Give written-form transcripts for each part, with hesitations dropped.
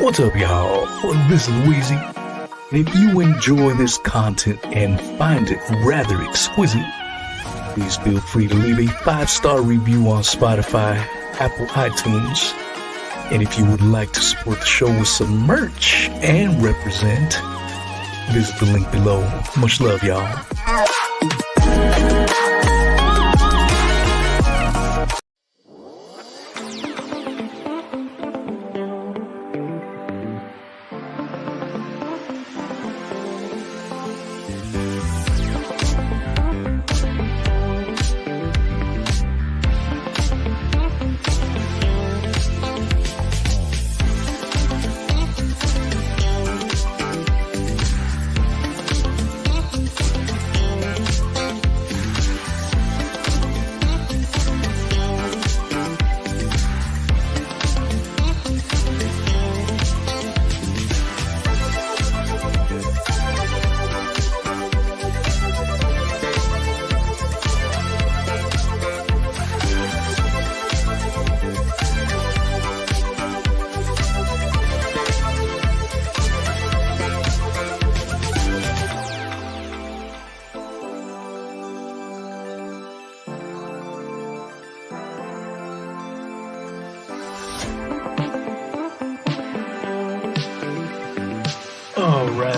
What's up, y'all? Well, this is Weezy. And if you enjoy this content and find it rather exquisite, please feel free to leave a 5-star review on Spotify, Apple iTunes. And if you would like to support the show with some merch and represent, visit the link below. Much love, y'all.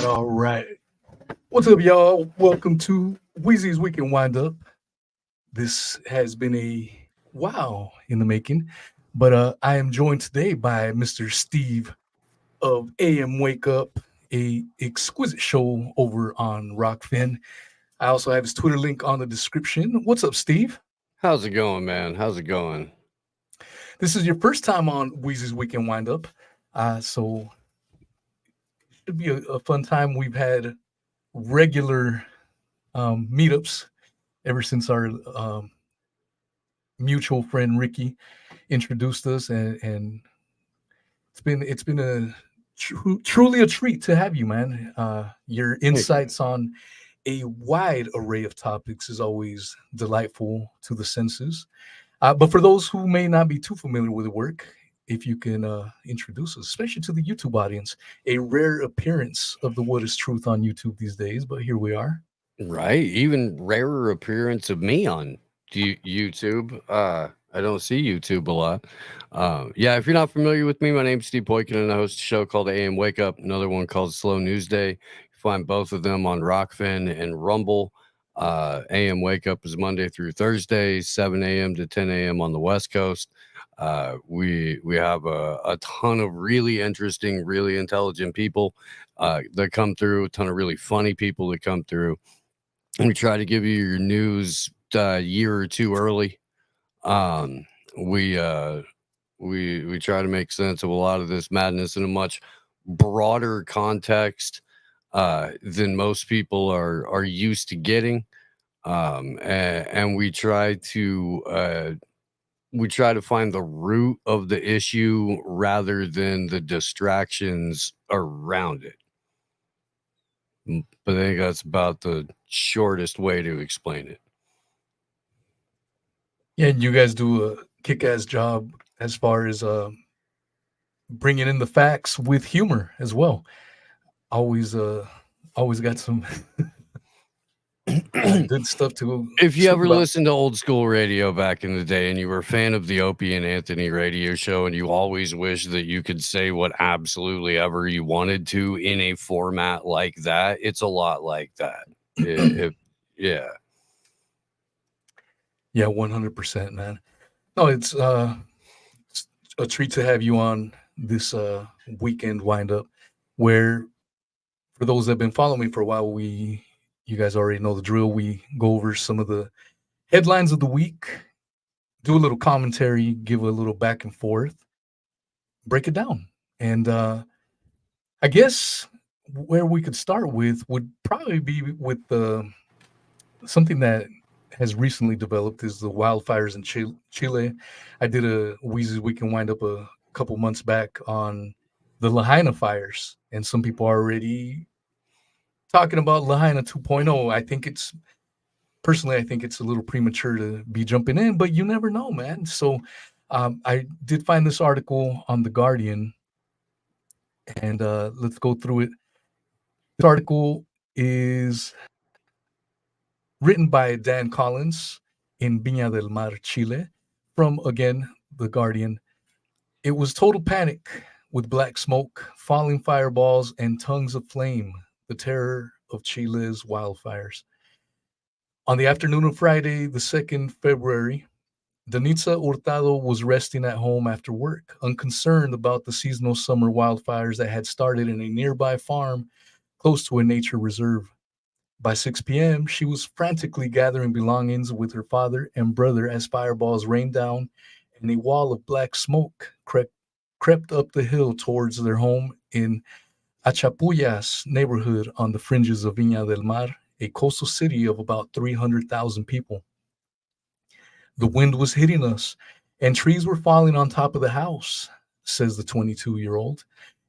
All right. What's up, y'all? Welcome to Weezy's Weekend Windup. This has been a while in the making, but I am joined today by Mr. Steve of AM Wake Up, a exquisite show over on Rockfin. I also have his Twitter link on the description. What's up, Steve? How's it going, man? How's it going? This is your first time on Weezy's Weekend Windup, so it'd be a fun time. We've had regular meetups ever since our mutual friend Ricky introduced us, and it's been a truly a treat to have you, man. Your insights on a wide array of topics is always delightful to the senses. But for those who may not be too familiar with the work, if you can introduce us, especially to the YouTube audience, a rare appearance of the What is Truth on YouTube these days, but here we are. Right. Even rarer appearance of me on YouTube. I don't see YouTube a lot. Yeah, if you're not familiar with me, my name's Steve Boykin, and I host a show called AM Wake Up, another one called Slow News Day. You find both of them on Rockfin and Rumble. AM Wake Up is Monday through Thursday, 7 a.m. to 10 a.m. on the West Coast. We have a ton of really interesting, really intelligent people that come through, a ton of really funny people that come through. And we try to give you your news a year or two early. We try to make sense of a lot of this madness in a much broader context than most people are used to getting. And we try to find the root of the issue rather than the distractions around it. But I think that's about the shortest way to explain it. Yeah, and you guys do a kick-ass job as far as bringing in the facts with humor as well. Always got some good stuff to. If you ever listened to old school radio back in the day and you were a fan of the Opie and Anthony radio show and you always wish that you could say what absolutely ever you wanted to in a format like that, it's a lot like that. Yeah. Yeah, 100%, man. No, it's a treat to have you on this weekend windup, where for those that have been following me for a while, you guys already know the drill. We go over some of the headlines of the week, do a little commentary, give a little back and forth, break it down. And I guess where we could start with would probably be with something that has recently developed is the wildfires in Chile. I did a Weezy's Weekend Windup a couple months back on the Lahaina fires, and some people are already talking about Lahaina 2.0. I think it's a little premature to be jumping in, but you never know, man. So I did find this article on The Guardian and let's go through it. This article is written by Dan Collins in Viña del Mar, Chile, from again The Guardian. It was total panic with black smoke, falling fireballs, and tongues of flame, the terror of Chile's wildfires. On the afternoon of Friday, the 2nd February, Danitza Hurtado was resting at home after work, unconcerned about the seasonal summer wildfires that had started in a nearby farm close to a nature reserve. By 6 p.m., she was frantically gathering belongings with her father and brother as fireballs rained down and a wall of black smoke crept up the hill towards their home in Achapullas neighborhood on the fringes of Viña del Mar, a coastal city of about 300,000 people. The wind was hitting us, and trees were falling on top of the house, says the 22-year-old.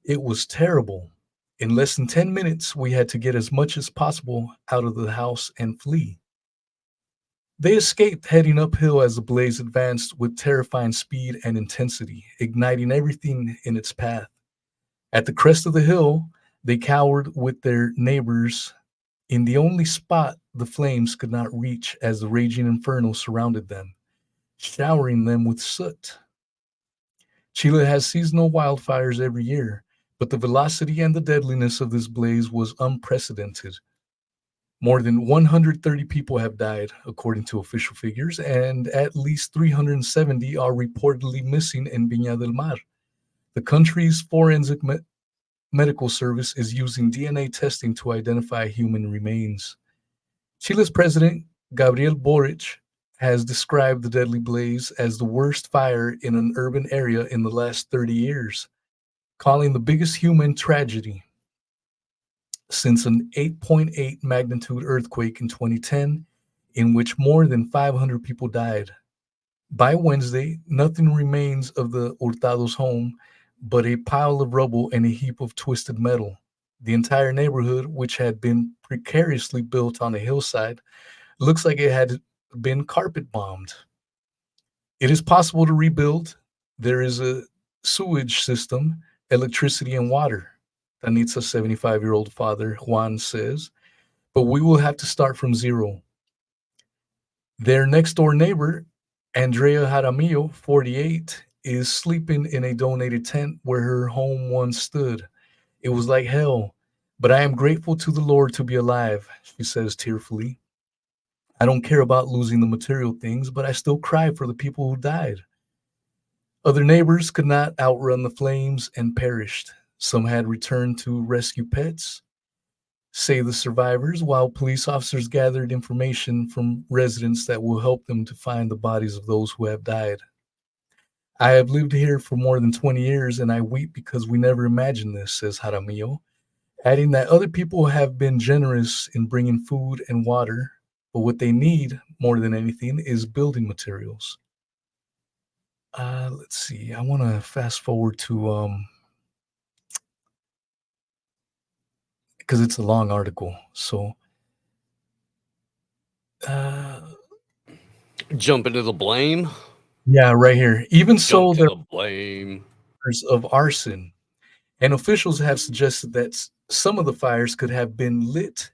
It was terrible. In less than 10 minutes, we had to get as much as possible out of the house and flee. They escaped heading uphill as the blaze advanced with terrifying speed and intensity, igniting everything in its path. At the crest of the hill, they cowered with their neighbors in the only spot the flames could not reach as the raging inferno surrounded them, showering them with soot. Chile has seasonal wildfires every year, but the velocity and the deadliness of this blaze was unprecedented. More than 130 people have died, according to official figures, and at least 370 are reportedly missing in Viña del Mar. The country's forensic medical service is using DNA testing to identify human remains. Chile's president, Gabriel Boric, has described the deadly blaze as the worst fire in an urban area in the last 30 years, calling the biggest human tragedy since an 8.8 magnitude earthquake in 2010, in which more than 500 people died. By Wednesday, nothing remains of the Hurtado's home but a pile of rubble and a heap of twisted metal. The entire neighborhood, which had been precariously built on a hillside, looks like it had been carpet bombed. It is possible to rebuild. There is a sewage system, electricity, and water, Danitza's 75-year-old father, Juan, says, but we will have to start from zero. Their next door neighbor, Andrea Jaramillo, 48, is sleeping in a donated tent where her home once stood. It was like hell, but I am grateful to the Lord to be alive, she says tearfully. I don't care about losing the material things, but I still cry for the people who died. Other neighbors could not outrun the flames and perished. Some had returned to rescue pets, say the survivors, while police officers gathered information from residents that will help them to find the bodies of those who have died. I have lived here for more than 20 years and I weep because we never imagined this, says Jaramillo, adding that other people have been generous in bringing food and water, but what they need more than anything is building materials. Let's see. I want to fast forward to because it's a long article. So uh, Jump into the blame. yeah, right here. Even Jump so, to there the blame. are rumors of arson, and officials have suggested that some of the fires could have been lit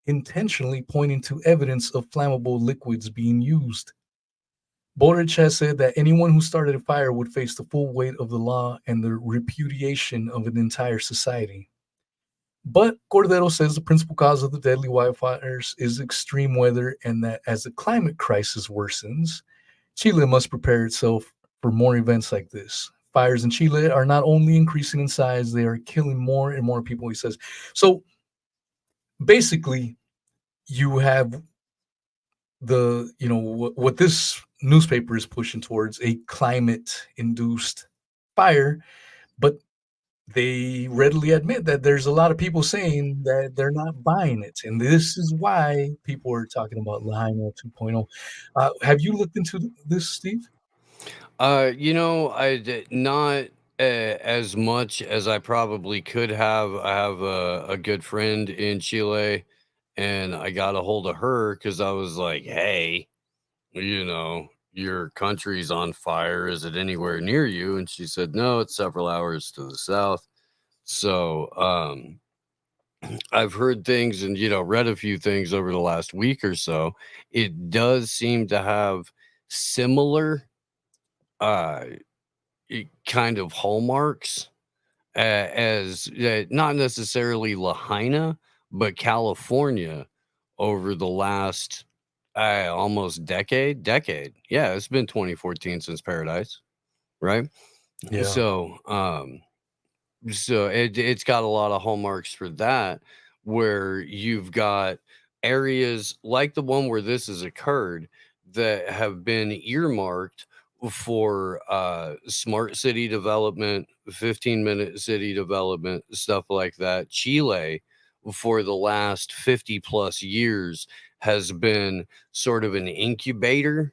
intentionally, pointing to evidence of flammable liquids being used. Boric has said that anyone who started a fire would face the full weight of the law and the repudiation of an entire society. But Cordero says the principal cause of the deadly wildfires is extreme weather, and that as the climate crisis worsens, Chile must prepare itself for more events like this. Fires in Chile are not only increasing in size, they are killing more and more people, he says. So basically, you have what this newspaper is pushing towards a climate induced fire, but they readily admit that there's a lot of people saying that they're not buying it. And this is why people are talking about Lahaina 2.0. Have you looked into this, Steve? I did not as much as I probably could have. I have a good friend in Chile, and I got a hold of her because I was like, "Hey, your country's on fire. Is it anywhere near you?" And she said, "No, it's several hours to the south." So I've heard things and read a few things over the last week or so. It does seem to have similar uh kind of hallmarks as not necessarily Lahaina, but California over the last almost decade. Yeah, it's been 2014 since Paradise, right? Yeah. So it's got a lot of hallmarks for that, where you've got areas like the one where this has occurred that have been earmarked for smart city development, 15-minute city development, stuff like that. Chile, for the last 50 plus years, has been sort of an incubator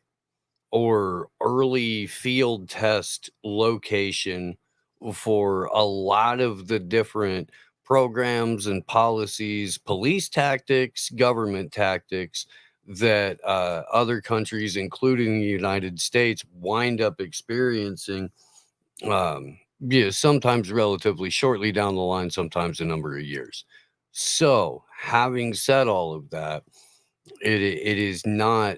or early field test location for a lot of the different programs and policies, police tactics, government tactics that other countries, including the United States, wind up experiencing. Yeah, sometimes relatively shortly down the line, sometimes a number of years. So, having said all of that, it is not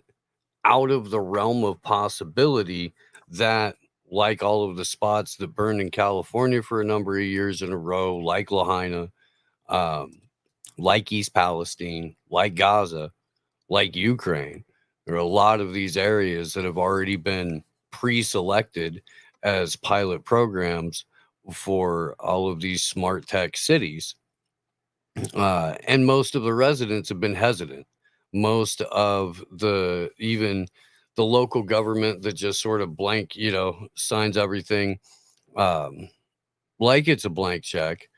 out of the realm of possibility that, like all of the spots that burned in California for a number of years in a row, like Lahaina, um, like East Palestine, like Gaza, like Ukraine, there are a lot of these areas that have already been pre-selected as pilot programs for all of these smart tech cities, and most of the residents have been hesitant. Most of even the local government that just sort of blank, signs everything um, like it's a blank check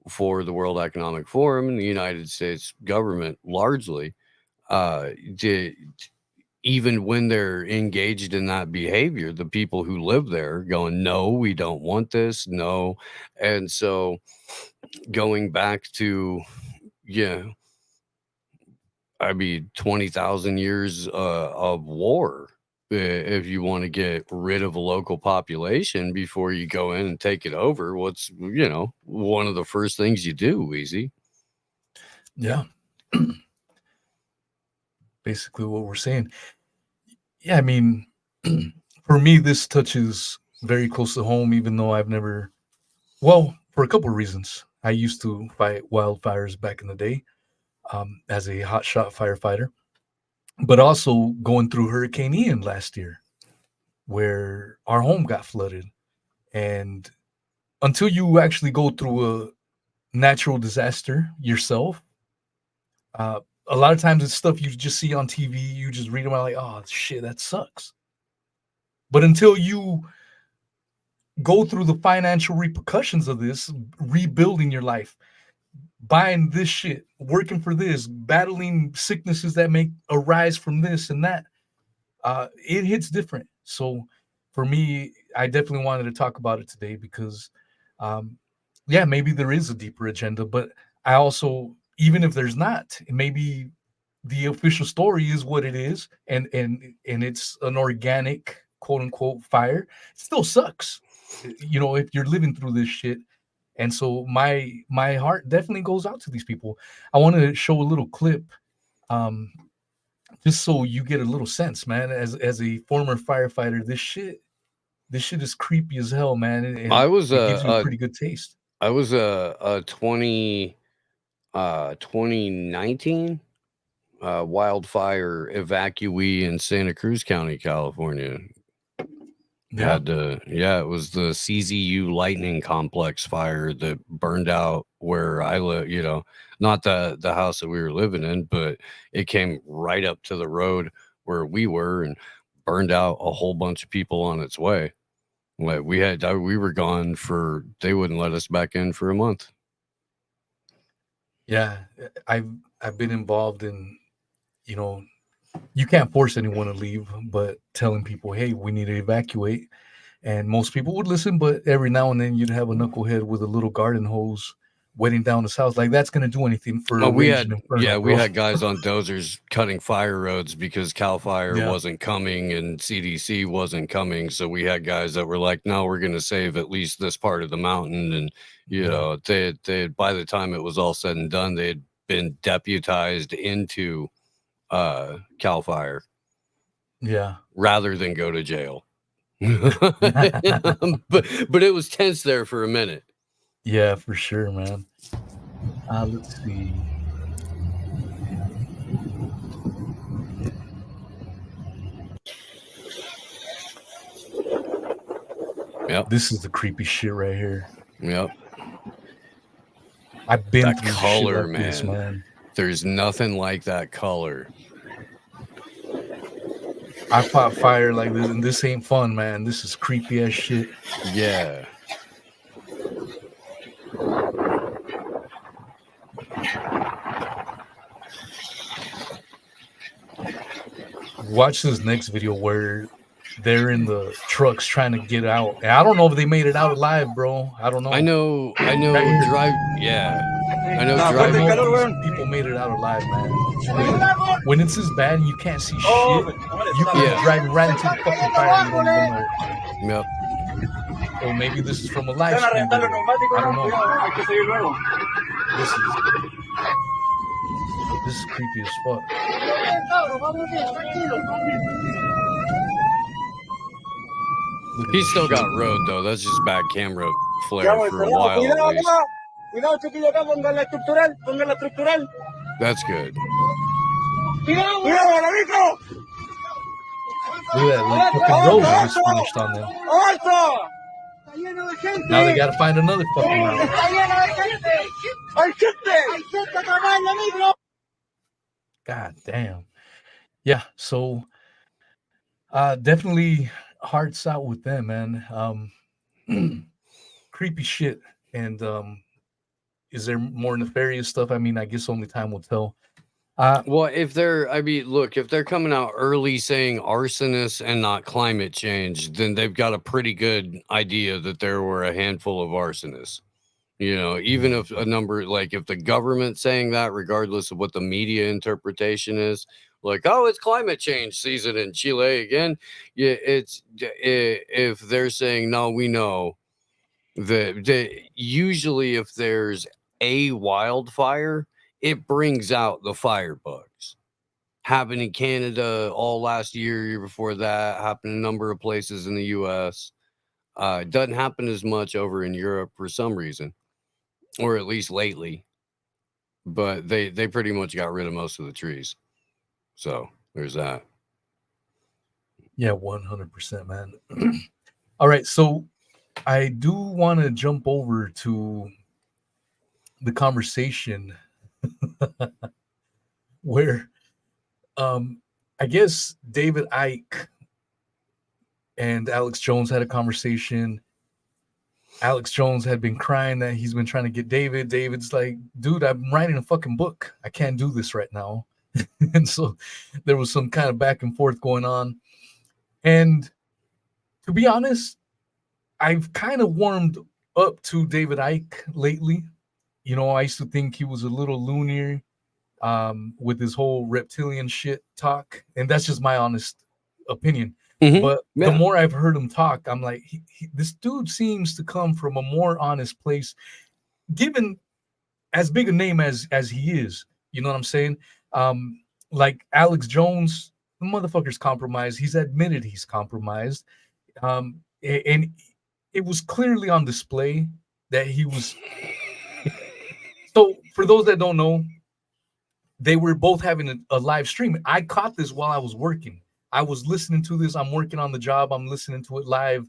for the World Economic Forum and the United States government largely. Did, even when they're engaged in that behavior, the people who live there are going, no, we don't want this, no. And so going back to, yeah, I mean, 20,000 years of war. If you want to get rid of a local population before you go in and take it over, what's, one of the first things you do, Weezy? Yeah. Basically what we're saying. Yeah, I mean, for me, this touches very close to home, even though I've never, well, for a couple of reasons. I used to fight wildfires back in the day as a hotshot firefighter, but also going through Hurricane Ian last year, where our home got flooded. And until you actually go through a natural disaster yourself, uh, a lot of times it's stuff you just see on TV, you just read about like, oh shit, that sucks. But until you go through the financial repercussions of this, rebuilding your life, buying this shit, working for this, battling sicknesses that may arise from this and that, it hits different. So for me, I definitely wanted to talk about it today because, um, yeah, maybe there is a deeper agenda, but I also, even if there's not, maybe the official story is what it is, and it's an organic quote unquote fire. It still sucks, if you're living through this shit. And so my heart definitely goes out to these people. I want to show a little clip, um, just so you get a little sense, man. As a former firefighter, this shit is creepy as hell, man, and I was it gives you a a pretty good taste. I was a 2019 wildfire evacuee in Santa Cruz County, California. Yeah, It was the CZU Lightning Complex fire that burned out where I live, not the house that we were living in, but it came right up to the road where we were and burned out a whole bunch of people on its way. Like we were gone they wouldn't let us back in for a month. yeah. I've been involved in, you know, you can't force anyone to leave, but telling people, hey, we need to evacuate. And most people would listen, but every now and then you'd have a knucklehead with a little garden hose wetting down his house. Like that's gonna do anything for Oh, a we raging had inferno, we bro. had guys on dozers cutting fire roads because Cal Fire Yeah. wasn't coming and CDC wasn't coming. So we had guys that were like, "No, we're going to save at least this part of the mountain." And you Yeah. know, they by the time it was all said and done, they had been deputized into Cal Fire Yeah. rather than go to jail. but it was tense there for a minute. Yeah, for sure, man. Let's see. Yep. This is the creepy shit right here. Yep. I've been That through color, shit like this, man. There's nothing like that color. I fought fire like this, and this ain't fun, man. This is creepy as shit. Yeah. Watch this next video where they're in the trucks trying to get out. And I don't know if they made it out alive, bro. I don't know. I know. Right here. Yeah. I know. I Driving. don't know if these people made it out alive, man. When it's this bad and you can't see shit, you can be driving right into the fucking fire and you don't even know. Yep. Or maybe this is from a live stream. I don't know. This is creepy as fuck. He's still got road though. That's just bad camera flare for a while at least. That's good. Look at that. The fucking road just finished on them. Now they gotta find another fucking road. God damn. Yeah, so definitely hearts out with them, man. Creepy shit. And is there more nefarious stuff? I mean, I guess only time will tell. Well, if they're coming out early saying arsonists and not climate change, then they've got a pretty good idea that there were a handful of arsonists. You know, even if a number, like if the government's saying that, regardless of what the media interpretation is, like, oh, it's climate change season in Chile again. Yeah, if they're saying, no, we know that usually if there's a wildfire, it brings out the firebugs. Happened in Canada all last year before that, happened in a number of places in the US. It doesn't happen as much over in Europe for some reason, or at least lately. But they pretty much got rid of most of the trees. So there's that. Yeah, 100%, man. All right, so I do want to jump over to the conversation where I guess David Icke and Alex Jones had a conversation. Alex Jones had been crying that he's been trying to get David. David's like, dude, I'm writing a fucking book. I can't do this right now. And so there was some kind of back and forth going on. And to be honest, I've kind of warmed up to David Icke lately. You know, I used to think he was a little loonier with his whole reptilian shit talk. And that's just my honest opinion. Mm-hmm. But the more I've heard him talk, I'm like, this dude seems to come from a more honest place, given as big a name as he is. You know what I'm saying? Like Alex Jones, the motherfucker's compromised. He's admitted he's compromised. And it was clearly on display that he was. So for those that don't know, they were both having a live stream. I caught this while I was working. I was listening to this. I'm working on the job. I'm listening to it live.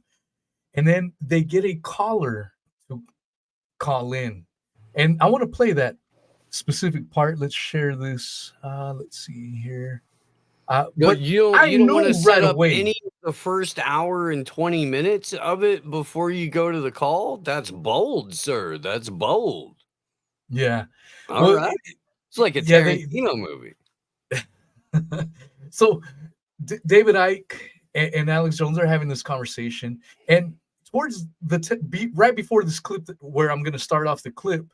And then they get a caller to call in. And I want to play that specific part. Let's share this. Let's see here. But you don't want to set up any of the first hour and 20 minutes of it before you go to the call? That's bold, sir. That's bold. Yeah. All right. It's like a Tarantino movie. So David Icke and Alex Jones are having this conversation, and towards the right before this clip where I'm going to start off the clip,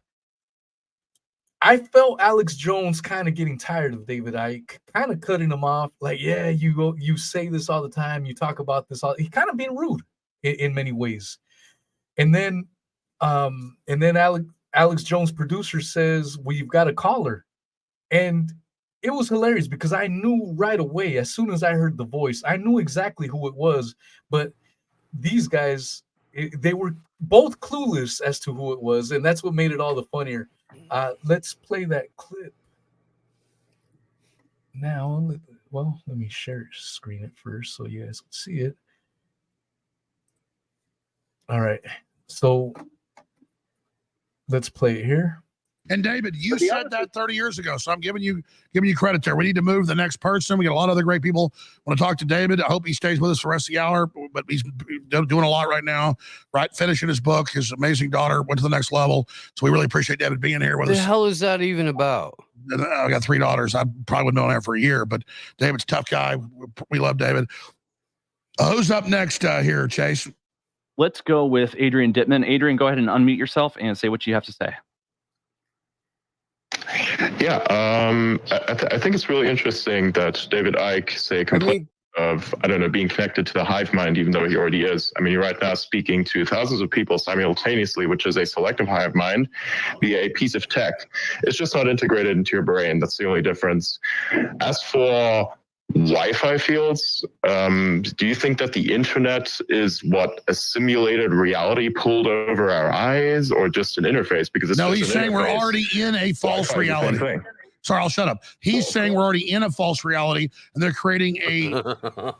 I felt Alex Jones kind of getting tired of David Icke, kind of cutting him off. Like, yeah, you say this all the time, you talk about this all. He kind of being rude in many ways. And then Alex Jones, producer, says, "We've got a caller," and it was hilarious because I knew right away as soon as I heard the voice, I knew exactly who it was. But these guys, they were both clueless as to who it was, and that's what made it all the funnier. Let's play that clip now. Well, let me screen it first so you guys can see it. All right, so let's play it here. And David, you said that 30 years ago, so I'm giving you credit there. We need to move the next person. We got a lot of other great people. Want to talk to David. I hope he stays with us for the rest of the hour, but he's doing a lot right now, right? Finishing his book. His amazing daughter went to the next level. So we really appreciate David being here with us. What the hell is that even about? I got 3 daughters. I probably wouldn't know him for a year, but David's a tough guy. We love David. Who's up next here, Chase? Let's go with Adrian Dittman. Adrian, go ahead and unmute yourself and say what you have to say. Yeah, I think it's really interesting that David Icke complained of, I don't know, being connected to the hive mind, even though he already is. I mean, you're right now speaking to thousands of people simultaneously, which is a selective hive mind via a piece of tech. It's just not integrated into your brain. That's the only difference. As for Wi-Fi fields, do you think that the internet is a simulated reality pulled over our eyes, or just an interface? Because it's he's saying we're already in a false reality. Sorry, I'll shut up. He's saying we're already in a false reality, and they're creating a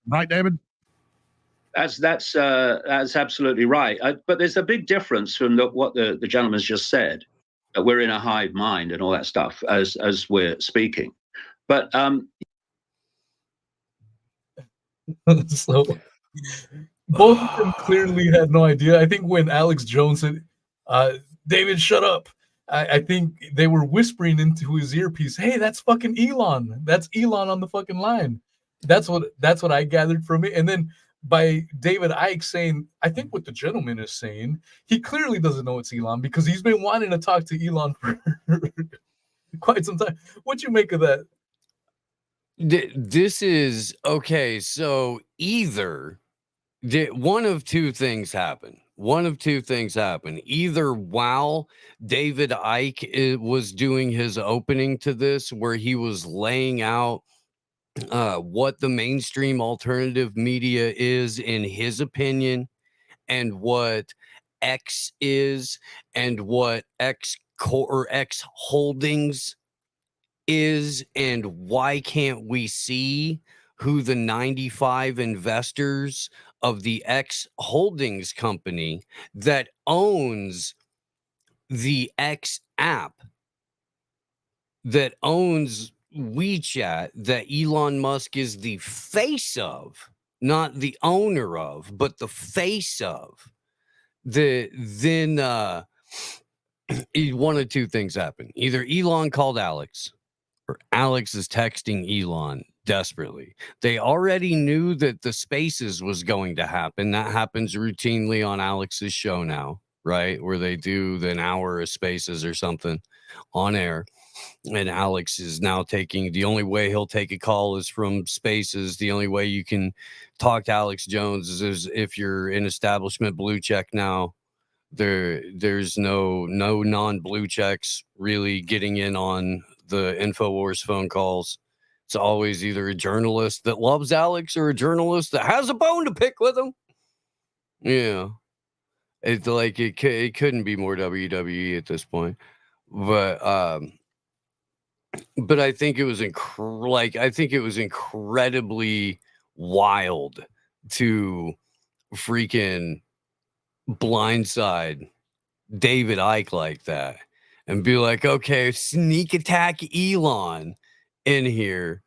right, David? That's absolutely right. But there's a big difference from what the gentleman's just said. That we're in a hive mind and all that stuff as we're speaking. But so both of them clearly had no idea. I think when Alex Jones said, "David, shut up," I think they were whispering into his earpiece, "Hey, that's fucking Elon. That's Elon on the fucking line." That's what I gathered from it. And then by David Icke saying, I think what the gentleman is saying, he clearly doesn't know it's Elon because he's been wanting to talk to Elon for quite some time. What you make of that? This is okay. So either one of two things happen. Either while David Icke was doing his opening to this, where he was laying out what the mainstream alternative media is in his opinion, and what X is, and what X Holdings is, and why can't we see who the 95 investors of the X Holdings company that owns the X app, that owns WeChat, that Elon Musk is the face of, not the owner of, but the face of, then one of two things happen. Either Elon called Alex, or Alex is texting Elon desperately. They already knew that the Spaces was going to happen. That happens routinely on Alex's show now, right? Where they do an hour of Spaces or something on air. And Alex is now the only way he'll take a call is from Spaces. The only way you can talk to Alex Jones is if you're in establishment blue check now. There's no non-blue checks really getting in on the InfoWars phone calls. It's always either a journalist that loves Alex or a journalist that has a bone to pick with him. Yeah. It's like it couldn't be more WWE at this point. But I think it was incredibly wild to freaking blindside David Icke like that and be like, okay, sneak attack Elon in here.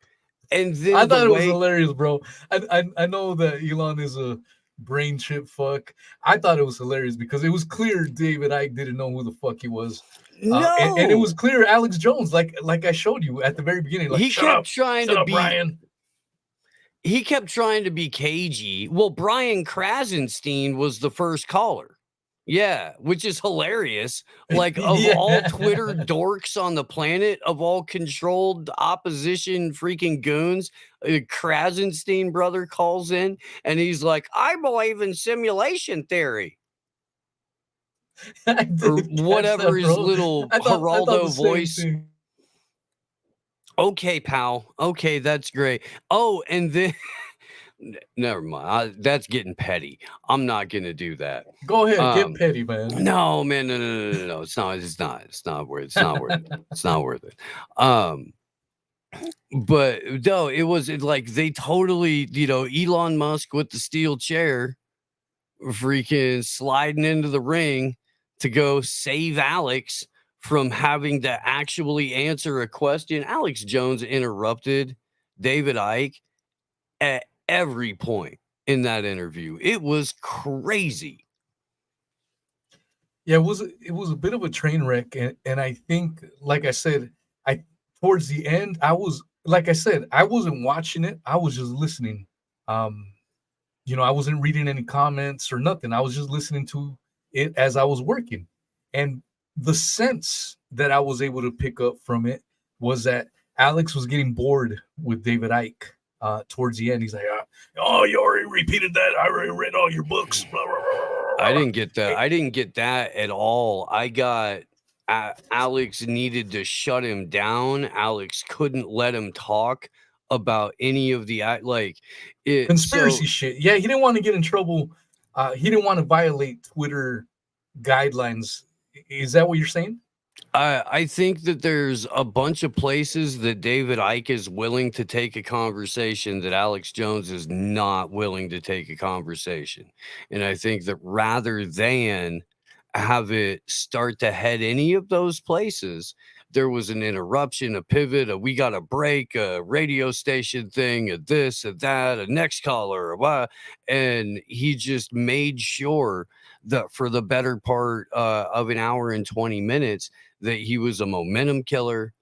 And then I thought it was hilarious, bro. I know that Elon is a brain chip fuck. I thought it was hilarious because it was clear David Icke didn't know who the fuck he was. No, and it was clear Alex Jones, like I showed you at the very beginning, like, he kept trying to be Brian. He kept trying to be cagey. Well, Brian Krasenstein was the first caller. Yeah, which is hilarious. Like, of all Yeah. Twitter dorks on the planet, of all controlled opposition freaking goons, Krasenstein brother calls in and he's like, I believe in simulation theory. I Or did catch whatever that, his bro. little I thought the Geraldo same voice. thing. Okay, pal. Okay, that's great. Oh, and then never mind. That's getting petty. I'm not gonna do that. Go ahead, get petty, man. No, man, no. It's not. It's not. It's not worth. It's not worth it. It's not worth it. But no, like they totally, Elon Musk with the steel chair, freaking sliding into the ring to go save Alex from having to actually answer a question. Alex Jones interrupted David Icke at every point in that interview. It was crazy. Yeah, it was a bit of a train wreck, and I think, like I said, towards the end, I was like I said, I wasn't watching it, I was just listening. I wasn't reading any comments or nothing. I was just listening to it as I was working. And the sense that I was able to pick up from it was that Alex was getting bored with David Icke towards the end. He's like, oh, you already repeated that. I already read all your books. Blah, blah, blah, I didn't get that. I didn't get that at all. I got Alex needed to shut him down. Alex couldn't let him talk about any of the conspiracy shit. Yeah, he didn't want to get in trouble. He didn't want to violate Twitter guidelines. Is that what you're saying? I think that there's a bunch of places that David Icke is willing to take a conversation that Alex Jones is not willing to take a conversation. And I think that rather than have it start to head any of those places, there was an interruption, a pivot, we got a break, a radio station thing, a this, a that, a next caller, and he just made sure that for the better part of an hour and 20 minutes that he was a momentum killer,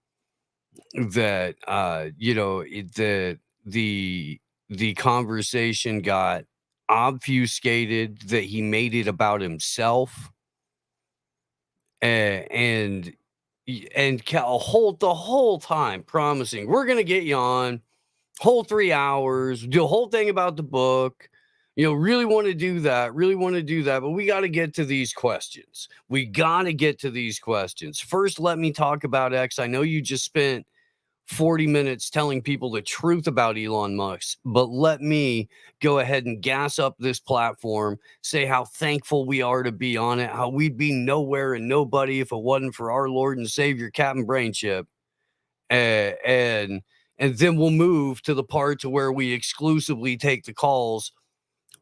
that that the conversation got obfuscated, that he made it about himself, and the whole time promising, we're gonna get you on whole 3 hours, do a whole thing about the book. Really want to do that, but we got to get to these questions. First, let me talk about X. I know you just spent 40 minutes telling people the truth about Elon Musk, but let me go ahead and gas up this platform, say how thankful we are to be on it, how we'd be nowhere and nobody if it wasn't for our Lord and Savior, Captain Brainchip. And then we'll move to the part to where we exclusively take the calls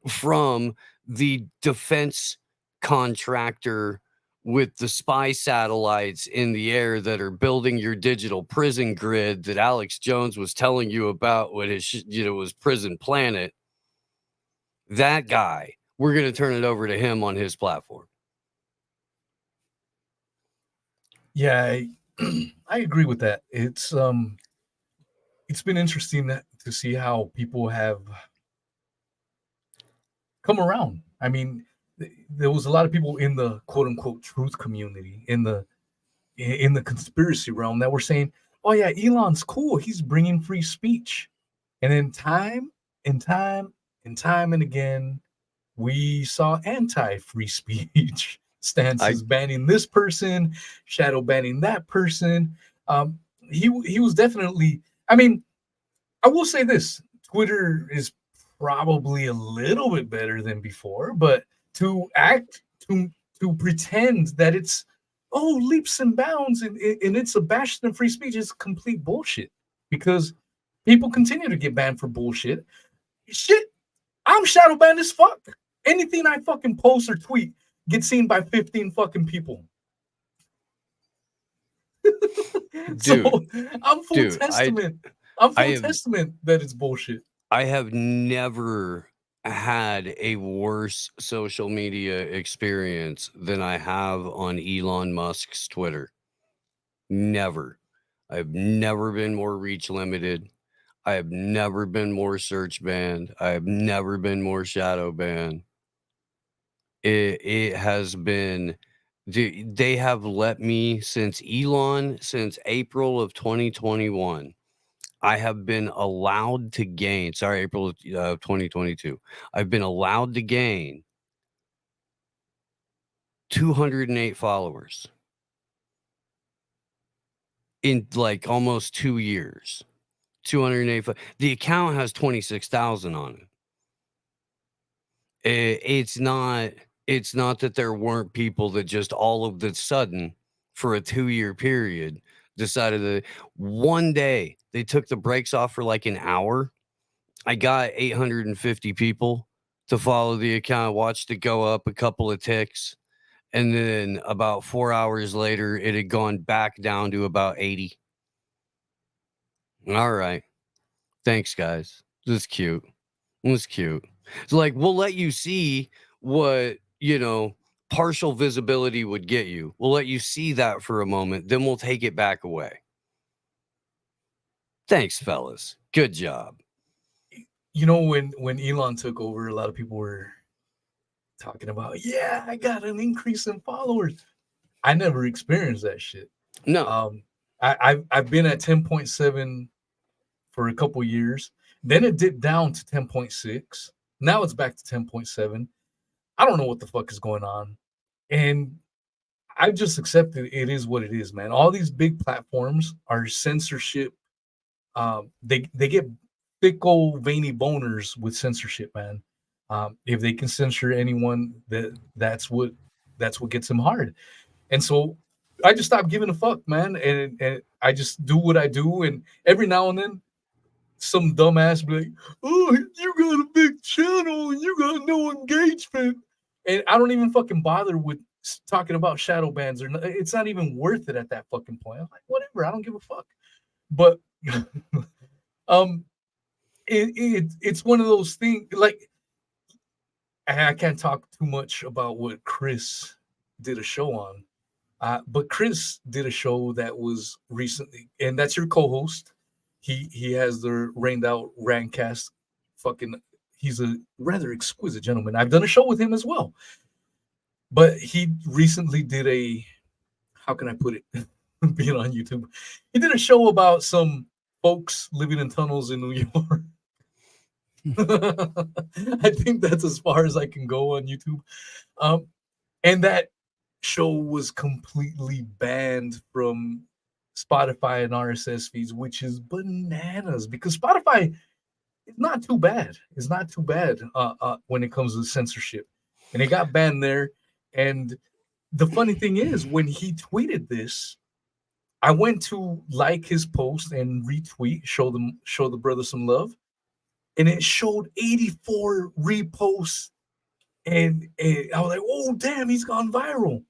from the defense contractor with the spy satellites in the air that are building your digital prison grid that Alex Jones was telling you about when it was Prison Planet. That guy, we're going to turn it over to him on his platform. Yeah, I agree with that. It's been interesting to see how people have come around. I mean, there was a lot of people in the quote unquote truth community, in the conspiracy realm, that were saying, oh yeah, Elon's cool, he's bringing free speech. And then time and again, we saw anti-free speech stances, banning this person, shadow banning that person. He was definitely, I mean, I will say this, Twitter is probably a little bit better than before, but to pretend that it's leaps and bounds and it's a bastion of free speech is complete bullshit, because people continue to get banned for bullshit. Shit, I'm shadow banned as fuck. Anything I fucking post or tweet gets seen by 15 fucking people. So I'm full testament that it's bullshit. I have never had a worse social media experience than I have on Elon Musk's Twitter. Never. I've never been more reach limited. I have never been more search banned. I have never been more shadow banned. It has been. They have let me since Elon, since April of 2021. I have been allowed to gain. Sorry, April of 2022. I've been allowed to gain 208 followers in like almost 2 years. 208. The account has 26,000 on it. It's not that there weren't people that just all of the sudden for a 2-year period decided that one day they took the brakes off for like an hour. I got 850 people to follow the account, watched it go up a couple of ticks, and then about 4 hours later it had gone back down to about 80. All right, thanks guys, this is cute. It was cute. It's like, we'll let you see what, partial visibility would get you. We'll let you see that for a moment, then we'll take it back away. Thanks, fellas. Good job. When Elon took over, a lot of people were talking about, yeah, I got an increase in followers. I never experienced that shit. No. I've been at 10.7 for a couple years. Then it dipped down to 10.6. Now it's back to 10.7. I don't know what the fuck is going on. And I just accepted it is what it is, man. All these big platforms are censorship. They get thick old veiny boners with censorship, man. If they can censor anyone, that's what gets them hard. And so I just stopped giving a fuck, man. And I just do what I do. And every now and then, some dumbass be like, oh, you got a big channel and you got no engagement. And I don't even fucking bother with talking about shadow bans or it's not even worth it at that fucking point. I'm like, whatever, I don't give a fuck. But it's one of those things, like, I can't talk too much about what Chris did a show on. But Chris did a show that was recently, and that's your co-host. He has the Rained Out Rantcast. He's a rather exquisite gentleman. I've done a show with him as well. But he recently did how can I put it? Being on YouTube. He did a show about some folks living in tunnels in New York. I think that's as far as I can go on YouTube. And that show was completely banned from Spotify and RSS feeds, which is bananas because Spotify is not too bad. It's not too bad when it comes to censorship. And it got banned there. And the funny thing is, when he tweeted this, I went to like his post and retweet, show the brother some love. And it showed 84 reposts. And I was like, oh, damn, he's gone viral.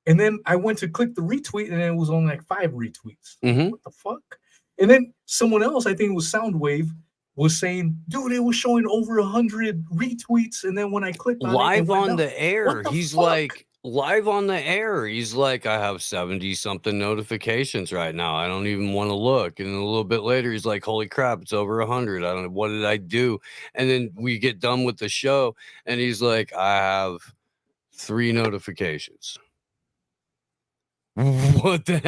And then I went to click the retweet, and it was only like 5 retweets. Mm-hmm. What the fuck? And then someone else, I think it was Soundwave, was saying, dude, it was showing over 100 retweets. And then when I clicked on live it on the air, he's like, live on the air. He's like, I have 70 something notifications right now. I don't even want to look. And a little bit later, he's like, holy crap, it's over 100. I don't know. What did I do? And then we get done with the show, and he's like, I have 3 notifications. What the,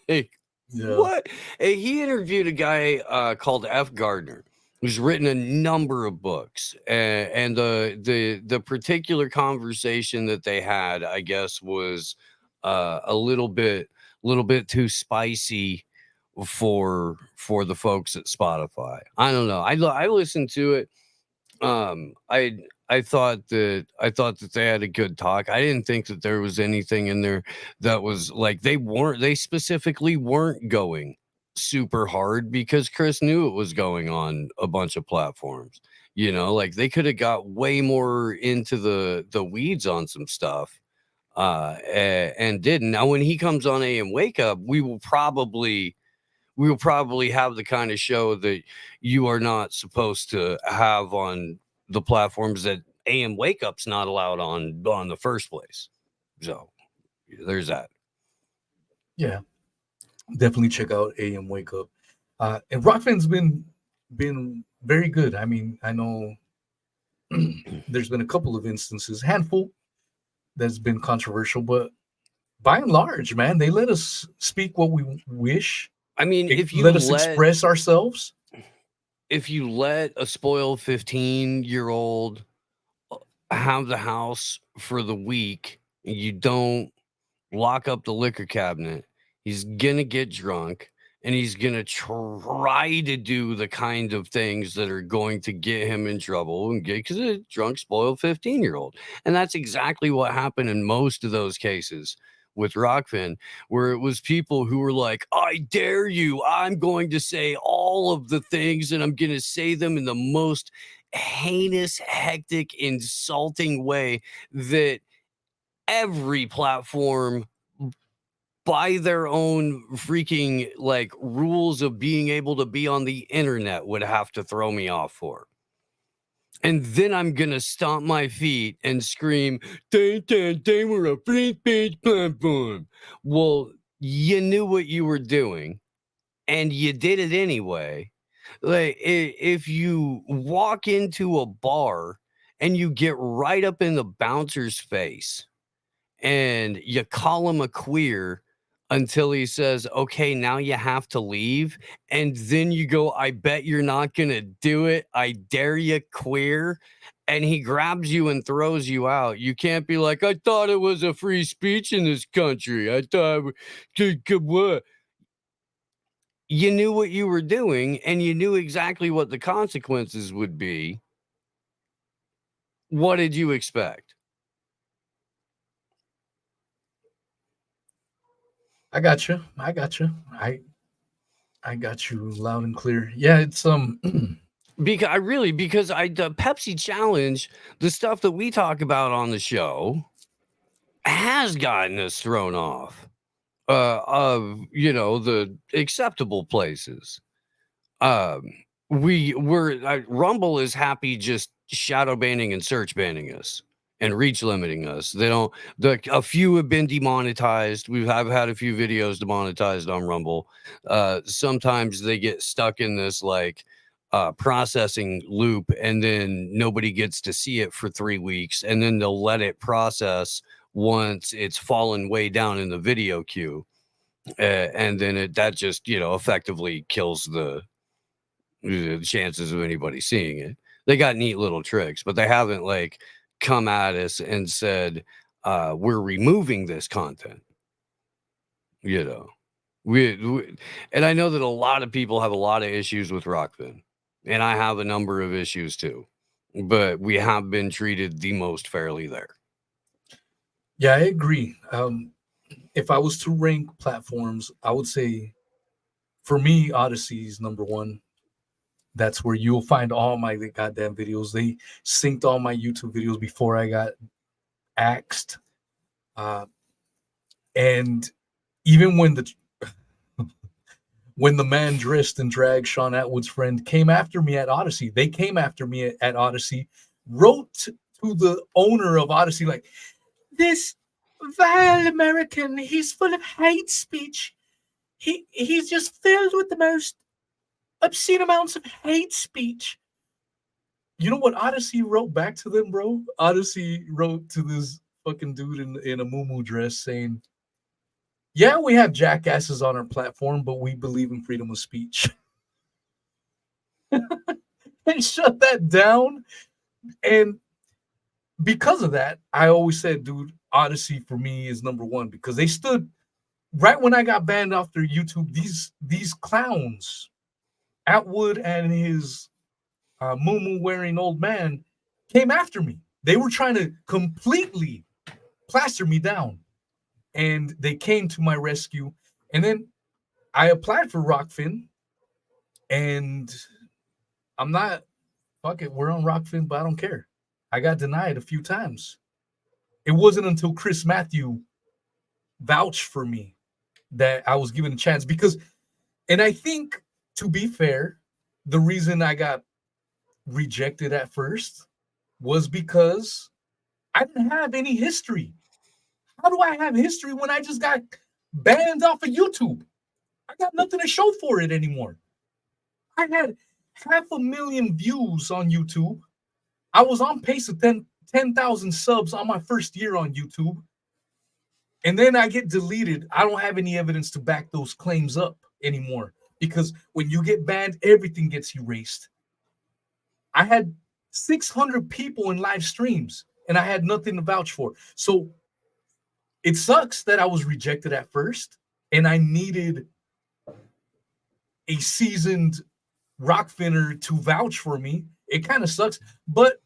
like, Yeah. what? Hey, he interviewed a guy called F. Gardner, who's written a number of books, and the particular conversation that they had, I guess, was a little bit too spicy for the folks at Spotify. I don't know. I listened to it. I thought that they had a good talk. I didn't think that there was anything in there that was like they specifically weren't going super hard because Chris knew it was going on a bunch of platforms. Like they could have got way more into the weeds on some stuff and didn't. Now when he comes on AM Wake Up, we will probably have the kind of show that you are not supposed to have on the platforms that AM Wake Up's not allowed on the first place. So there's that. Yeah, definitely check out AM Wake Up. And Rockfin's been very good. I mean, I know there's been a couple of instances, handful, that's been controversial, but by and large, man, they let us speak what we wish. I mean, if you let us express ourselves. If you let a spoiled 15-year-old have the house for the week, you don't lock up the liquor cabinet, he's gonna get drunk and he's gonna try to do the kind of things that are going to get him in trouble and get, because a drunk, spoiled 15-year-old. And that's exactly what happened in most of those cases with Rockfin, where it was people who were like, I dare you, I'm going to say all of the things and I'm going to say them in the most heinous, hectic, insulting way that every platform, by their own freaking like rules of being able to be on the internet, would have to throw me off for. And then I'm gonna stomp my feet and scream, they were a free speech platform. Well, you knew what you were doing and you did it anyway. Like, if you walk into a bar and you get right up in the bouncer's face and you call him a queer until he says, okay, now you have to leave. And then you go, I bet you're not going to do it. I dare you, queer. And he grabs you and throws you out. You can't be like, I thought it was a free speech in this country. I thought, what? You knew what you were doing and you knew exactly what the consequences would be. What did you expect? I got you. I got you loud and clear. Yeah, it's because the Pepsi challenge, the stuff that we talk about on the show, has gotten us thrown off of the acceptable places. Rumble is happy just shadow banning and search banning us and reach limiting us. A few have been demonetized. I've had a few videos demonetized on Rumble. Sometimes they get stuck in this like processing loop, and then nobody gets to see it for 3 weeks, and then they'll let it process once it's fallen way down in the video queue, and then that just effectively kills the chances of anybody seeing it. They got neat little tricks, but they haven't like come at us and said, we're removing this content. We and I know that a lot of people have a lot of issues with Rockfin, and I have a number of issues too, but we have been treated the most fairly there. Yeah, I agree. If I was to rank platforms, I would say for me, Odyssey is number one. That's where you'll find all my goddamn videos. They synced all my YouTube videos before I got axed. And even when the man dressed in drag, Sean Atwood's friend, came after me at Odyssey, they came after me at Odyssey, wrote to the owner of Odyssey like, this vile American, he's full of hate speech. He's just filled with the most obscene amounts of hate speech. You know what Odyssey wrote back to them, bro? Odyssey wrote to this fucking dude in a muumuu dress saying, yeah, we have jackasses on our platform, but we believe in freedom of speech. And shut that down. And because of that, I always said, dude, Odyssey for me is number one, because they stood right when I got banned off their YouTube. These clowns, Atwood and his muumuu wearing old man, came after me. They were trying to completely plaster me down, and they came to my rescue. And then I applied for Rockfin, and I'm not, fuck it, we're on Rockfin, but I don't care. I got denied a few times. It wasn't until Chris Matthew vouched for me that I was given a chance, because, and I think, to be fair, the reason I got rejected at first was because I didn't have any history. How do I have history when I just got banned off of YouTube? I got nothing to show for it anymore. I had 500,000 views on YouTube. I was on pace of 10 10,000 subs on my first year on YouTube. And then I get deleted. I don't have any evidence to back those claims up anymore, because when you get banned, everything gets erased. I had 600 people in live streams and I had nothing to vouch for. So it sucks that I was rejected at first and I needed a seasoned rockfinner to vouch for me. It kind of sucks, but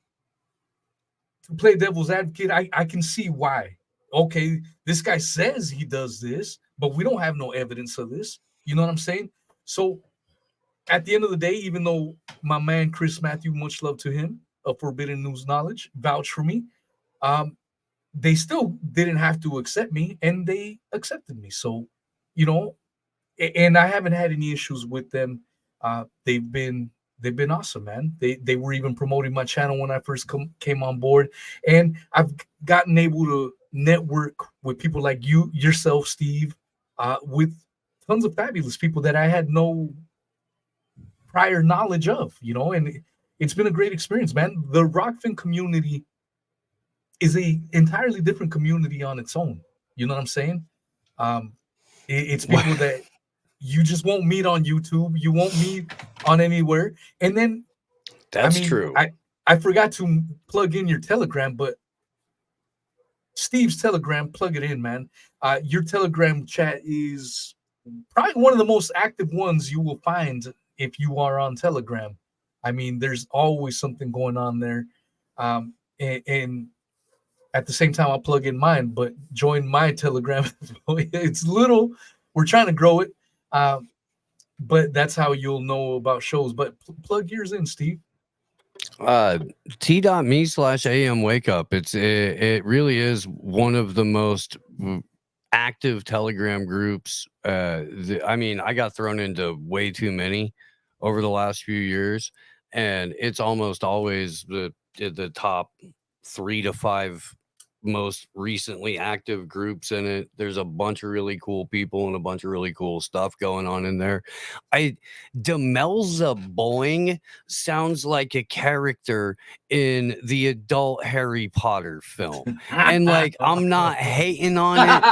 to play devil's advocate, I can see why. Okay, this guy says he does this, but we don't have no evidence of this. You know what I'm saying? So at the end of the day, even though my man Chris Matthew, much love to him, of Forbidden News Knowledge, vouch for me, they still didn't have to accept me, and they accepted me. So, you know, and I haven't had any issues with them. They've been awesome, man. They were even promoting my channel when I first came on board, and I've gotten able to network with people like yourself, Steve, with tons of fabulous people that I had no prior knowledge of, you know, and it's been a great experience, man. The Rockfin community is a entirely different community on its own. You know what I'm saying? It's people that you just won't meet on YouTube. You won't meet on anywhere. And then That's true. I forgot to plug in your Telegram, but Steve's Telegram, plug it in, man. Your Telegram chat is probably one of the most active ones you will find if you are on Telegram. I mean, there's always something going on there. And at the same time, I'll plug in mine, but join my Telegram. It's little. We're trying to grow it. But that's how you'll know about shows. But plug yours in, Steve. T.me/AM Wake Up. It really is one of the most active Telegram groups. I mean, I got thrown into way too many over the last few years, and it's almost always the top 3 to 5 most recently active groups in it. There's a bunch of really cool people and a bunch of really cool stuff going on in there. Demelza Boing sounds like a character in the adult Harry Potter film. And like, I'm not hating on it.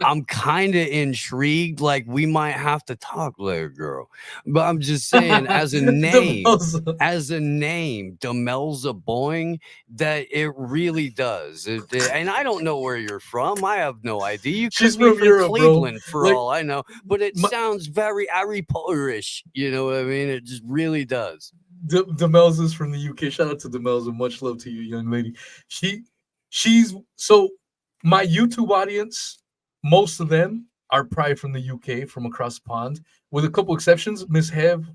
I'm kind of intrigued. Like, we might have to talk later, girl. But I'm just saying, as a name, Demelza Boing, that it really does. And I don't know where you're from. I have no idea. You could be from Europe, Cleveland, bro. for all I know. But it sounds very Harry Potter-ish. You know what I mean? It just really does. Demelza's from the UK. Shout out to Demelza. Much love to you, young lady. She's so my YouTube audience, most of them are probably from the UK, from across the pond, with a couple exceptions. Miss Hev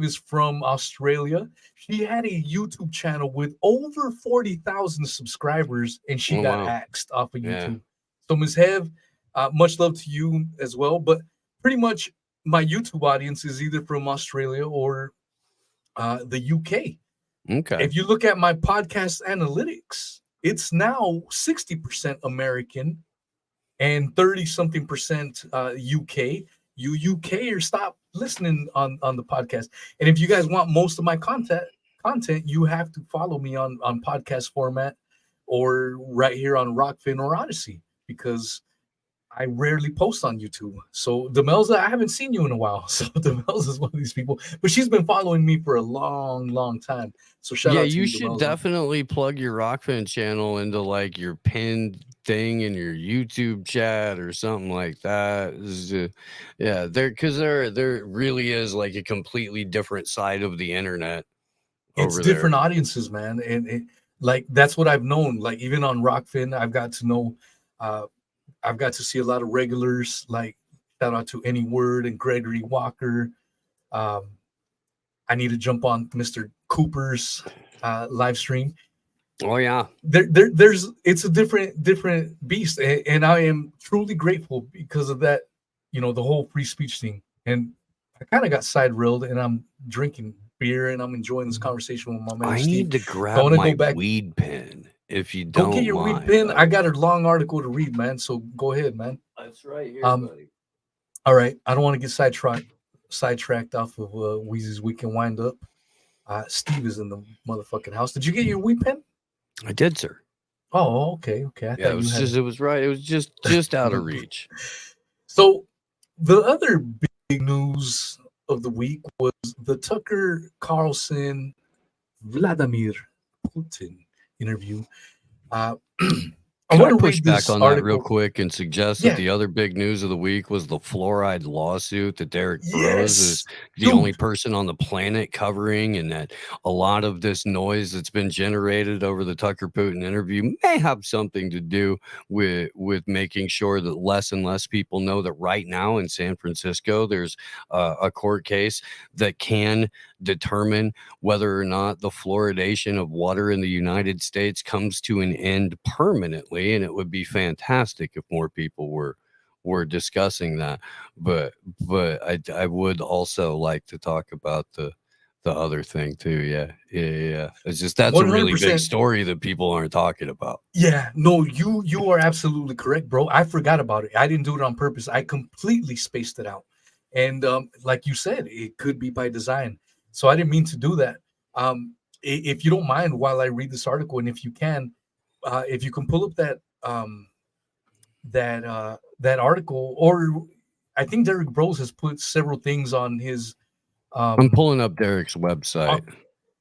is from Australia. She had a YouTube channel with over 40,000 subscribers, and she got axed off of YouTube. Yeah. So Miss Hev, much love to you as well. But pretty much my YouTube audience is either from Australia or the UK. Okay. If you look at my podcast analytics, it's now 60% American and 30-something% UK. You UKers, stop listening on the podcast. And if you guys want most of my content, you have to follow me on podcast format or right here on Rockfin or Odyssey, because I rarely post on YouTube. So Demelza, I haven't seen you in a while. So Demelza is one of these people, but she's been following me for a long, long time. So shout out to you should Demelza. Definitely plug your Rockfin channel into like your pinned thing in your YouTube chat or something like that. There really is like a completely different side of the internet. It's different audiences, man, and like that's what I've known. Like even on Rockfin, I've got to know. I've got to see a lot of regulars, like shout out to Any Word and Gregory Walker. I need to jump on Mr. Cooper's live stream. Oh yeah, there's it's a different beast, and I am truly grateful because of that. You know, the whole free speech thing, and I kind of got side railed, and I'm drinking beer and I'm enjoying this conversation with my man. I Steve. need to grab my weed pen. If you don't go get your mind, weed pen. I got a long article to read, man. So go ahead, man. That's right here, buddy. All right. I don't want to get sidetracked off of Weezy's weekend wind up. Steve is in the motherfucking house. Did you get your weed pen? I did, sir. Oh, okay. I Yeah, it was just, it was right. It was just out of reach. So the other big news of the week was the Tucker Carlson Vladimir Putin interview. I Can I want to push read back this on that article real quick and suggest Yeah. that the other big news of the week was the fluoride lawsuit that Derek Burrows is Yes, the only dude. person on the planet covering, and that a lot of this noise that's been generated over the Tucker Putin interview may have something to do with making sure that less and less people know that right now in San Francisco there's a court case that can determine whether or not the fluoridation of water in the United States comes to an end permanently, and it would be fantastic if more people were discussing that. But I would also like to talk about the other thing too. Yeah. It's just that's a really big 100%. story that people aren't talking about. Yeah, no, you are absolutely correct, bro. I forgot about it. I didn't do it on purpose. I completely spaced it out. And like you said, it could be by design. So I didn't mean to do that. If you don't mind, while I read this article, and if you can pull up that article, or I think Derek Bros has put several things on his. I'm pulling up Derek's website.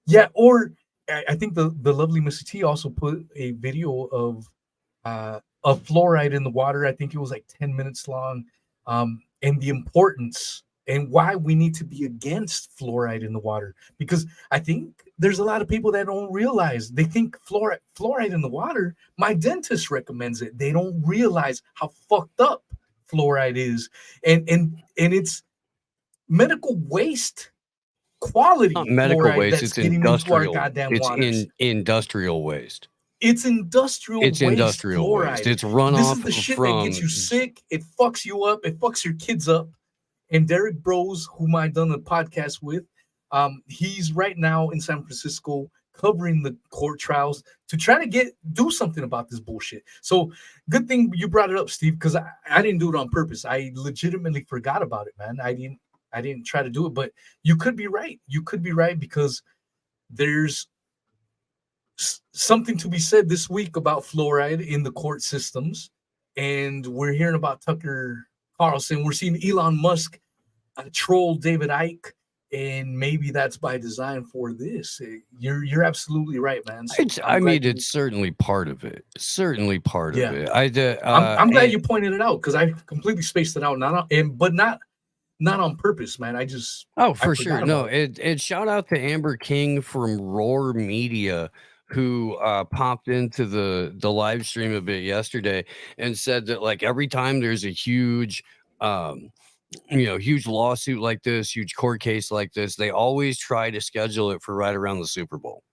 Yeah, or I think the lovely Missy T also put a video of fluoride in the water. I think it was like 10 minutes long, and the importance and why we need to be against fluoride in the water. Because I think there's a lot of people that don't realize. They think fluoride in the water. My dentist recommends it. They don't realize how fucked up fluoride is, and it's medical waste quality Not medical fluoride waste, that's it's getting into our industrial. goddamn It's waters. industrial waste. It's industrial It's waste industrial fluoride. waste. It's This runoff is the shit from that gets you sick. It fucks you up. It fucks your kids up. And Derek Bros, whom I've done a podcast with, he's right now in San Francisco covering the court trials to try to do something about this bullshit. So good thing you brought it up, Steve, because I didn't do it on purpose. I legitimately forgot about it, man. I didn't try to do it, but you could be right. You could be right, because there's something to be said this week about fluoride in the court systems, and we're hearing about Tucker Carlson. We're seeing Elon Musk troll David Icke, and maybe that's by design for this. You're absolutely right, man. So it's certainly part of it. Certainly part of it. I'm glad you pointed it out, because I completely spaced it out, but not on purpose, man. For sure. No, it shout out to Amber King from Roar Media, who popped into the live stream a bit yesterday and said that, like, every time there's a huge huge lawsuit like this, huge court case like this, they always try to schedule it for right around the Super Bowl.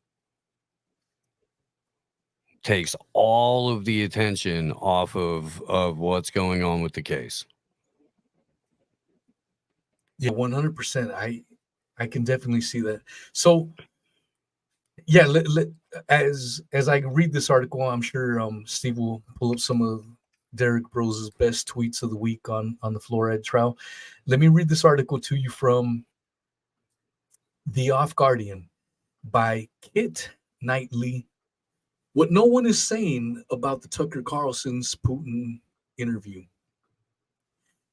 Takes all of the attention off of what's going on with the case. Yeah, 100%. I can definitely see that. So yeah, as I read this article, I'm sure Steve will pull up some of Derek Bros' best tweets of the week on the fluoride trial. Let me read this article to you from The Off Guardian by Kit Knightley. What no one is saying about the Tucker Carlson's Putin interview.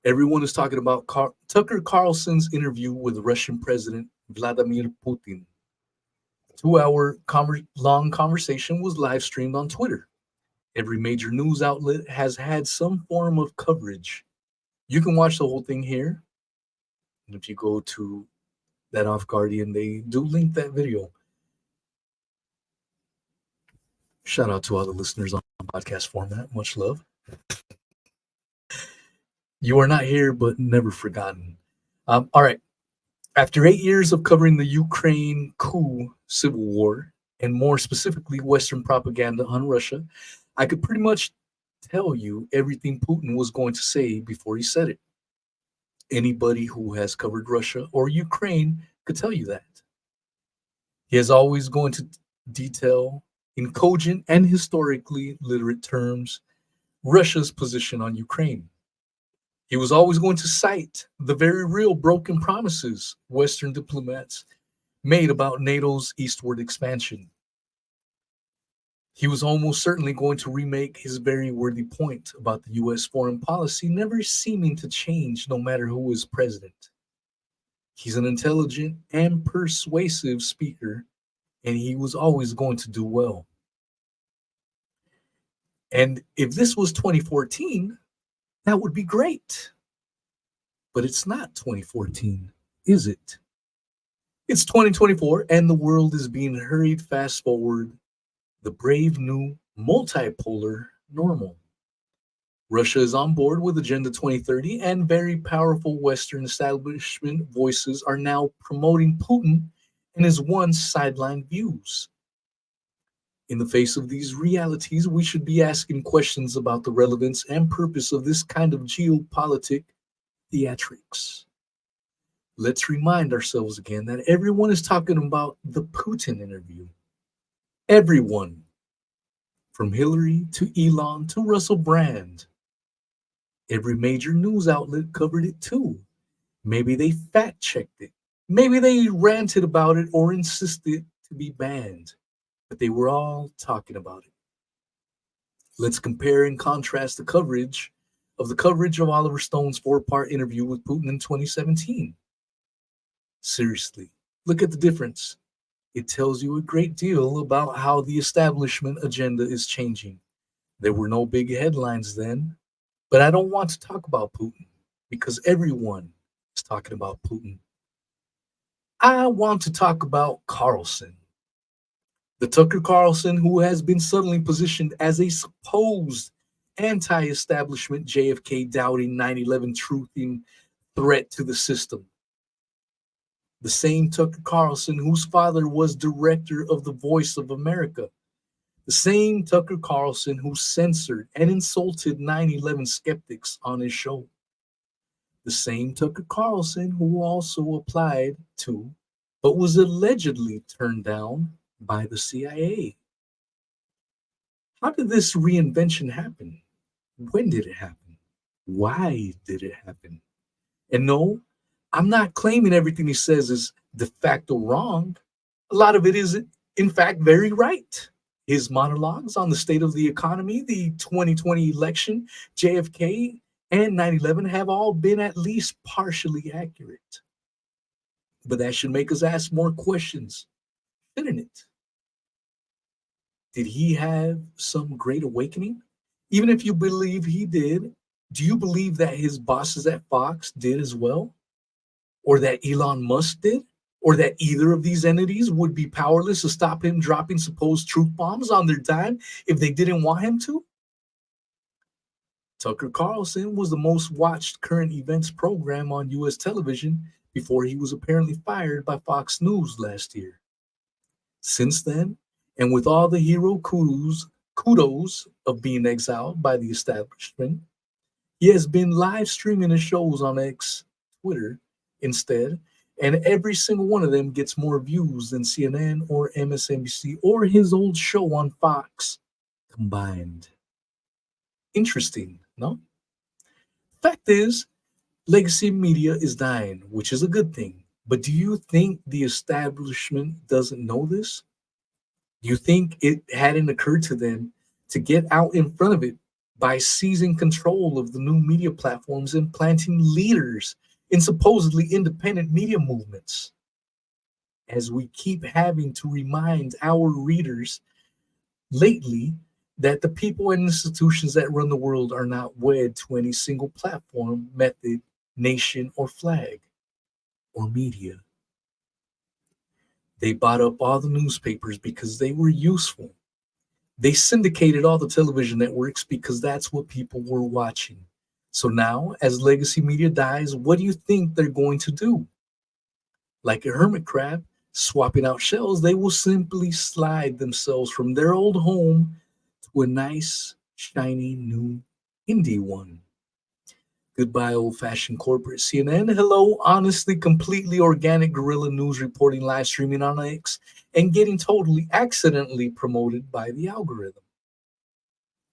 Everyone is talking about Tucker Carlson's interview with Russian President Vladimir Putin. 2-hour long conversation was live streamed on Twitter. Every major news outlet has had some form of coverage. You can watch the whole thing here. And if you go to that Off Guardian, they do link that video. Shout out to all the listeners on podcast format. Much love. You are not here, but never forgotten. All right. After 8 years of covering the Ukraine coup, civil war, and more specifically Western propaganda on Russia, I could pretty much tell you everything Putin was going to say before he said it. Anybody who has covered Russia or Ukraine could tell you that. He is always going to detail in cogent and historically literate terms Russia's position on Ukraine. He was always going to cite the very real broken promises Western diplomats made about NATO's eastward expansion. He was almost certainly going to remake his very worthy point about the U.S. foreign policy never seeming to change no matter who is president. He's an intelligent and persuasive speaker, and he was always going to do well. And if this was 2014, that would be great. But it's not 2014, is it? It's 2024, and the world is being hurried fast forward, the brave new multipolar normal. Russia is on board with Agenda 2030, and very powerful Western establishment voices are now promoting Putin and his once sidelined views. In the face of these realities, we should be asking questions about the relevance and purpose of this kind of geopolitic theatrics. Let's remind ourselves again that everyone is talking about the Putin interview. Everyone, from Hillary to Elon to Russell Brand. Every major news outlet covered it too. Maybe they fact-checked it. Maybe they ranted about it or insisted to be banned. But they were all talking about it. Let's compare and contrast the coverage of Oliver Stone's 4-part interview with Putin in 2017. Seriously, look at the difference. It tells you a great deal about how the establishment agenda is changing. There were no big headlines then, but I don't want to talk about Putin because everyone is talking about Putin. I want to talk about Carlson. The Tucker Carlson who has been suddenly positioned as a supposed anti-establishment JFK doubting 9/11 truthing threat to the system. The same Tucker Carlson whose father was director of The Voice of America. The same Tucker Carlson who censored and insulted 9/11 skeptics on his show. The same Tucker Carlson who also applied to, but was allegedly turned down by the CIA. How did this reinvention happen? When did it happen? Why did it happen? And no, I'm not claiming everything he says is de facto wrong. A lot of it is, in fact, very right. His monologues on the state of the economy, the 2020 election, JFK, and 9/11 have all been at least partially accurate. But that should make us ask more questions, shouldn't it? Did he have some great awakening? Even if you believe he did, do you believe that his bosses at Fox did as well? Or that Elon Musk did? Or that either of these entities would be powerless to stop him dropping supposed truth bombs on their dime if they didn't want him to? Tucker Carlson was the most watched current events program on U.S. television before he was apparently fired by Fox News last year. Since then, and with all the hero kudos of being exiled by the establishment, he has been live streaming his shows on X, Twitter, instead, and every single one of them gets more views than CNN or MSNBC or his old show on Fox combined. Interesting, no? Fact is, legacy media is dying, which is a good thing. But do you think the establishment doesn't know this? Do you think it hadn't occurred to them to get out in front of it by seizing control of the new media platforms and planting leaders in supposedly independent media movements? As we keep having to remind our readers lately that the people and institutions that run the world are not wed to any single platform, method, nation, or flag, or media. They bought up all the newspapers because they were useful. They syndicated all the television networks because that's what people were watching. So now, as legacy media dies, what do you think they're going to do? Like a hermit crab swapping out shells, they will simply slide themselves from their old home to a nice, shiny, new indie one. Goodbye, old-fashioned corporate CNN. Hello, honestly, completely organic guerrilla news reporting, live streaming on X, and getting totally accidentally promoted by the algorithm.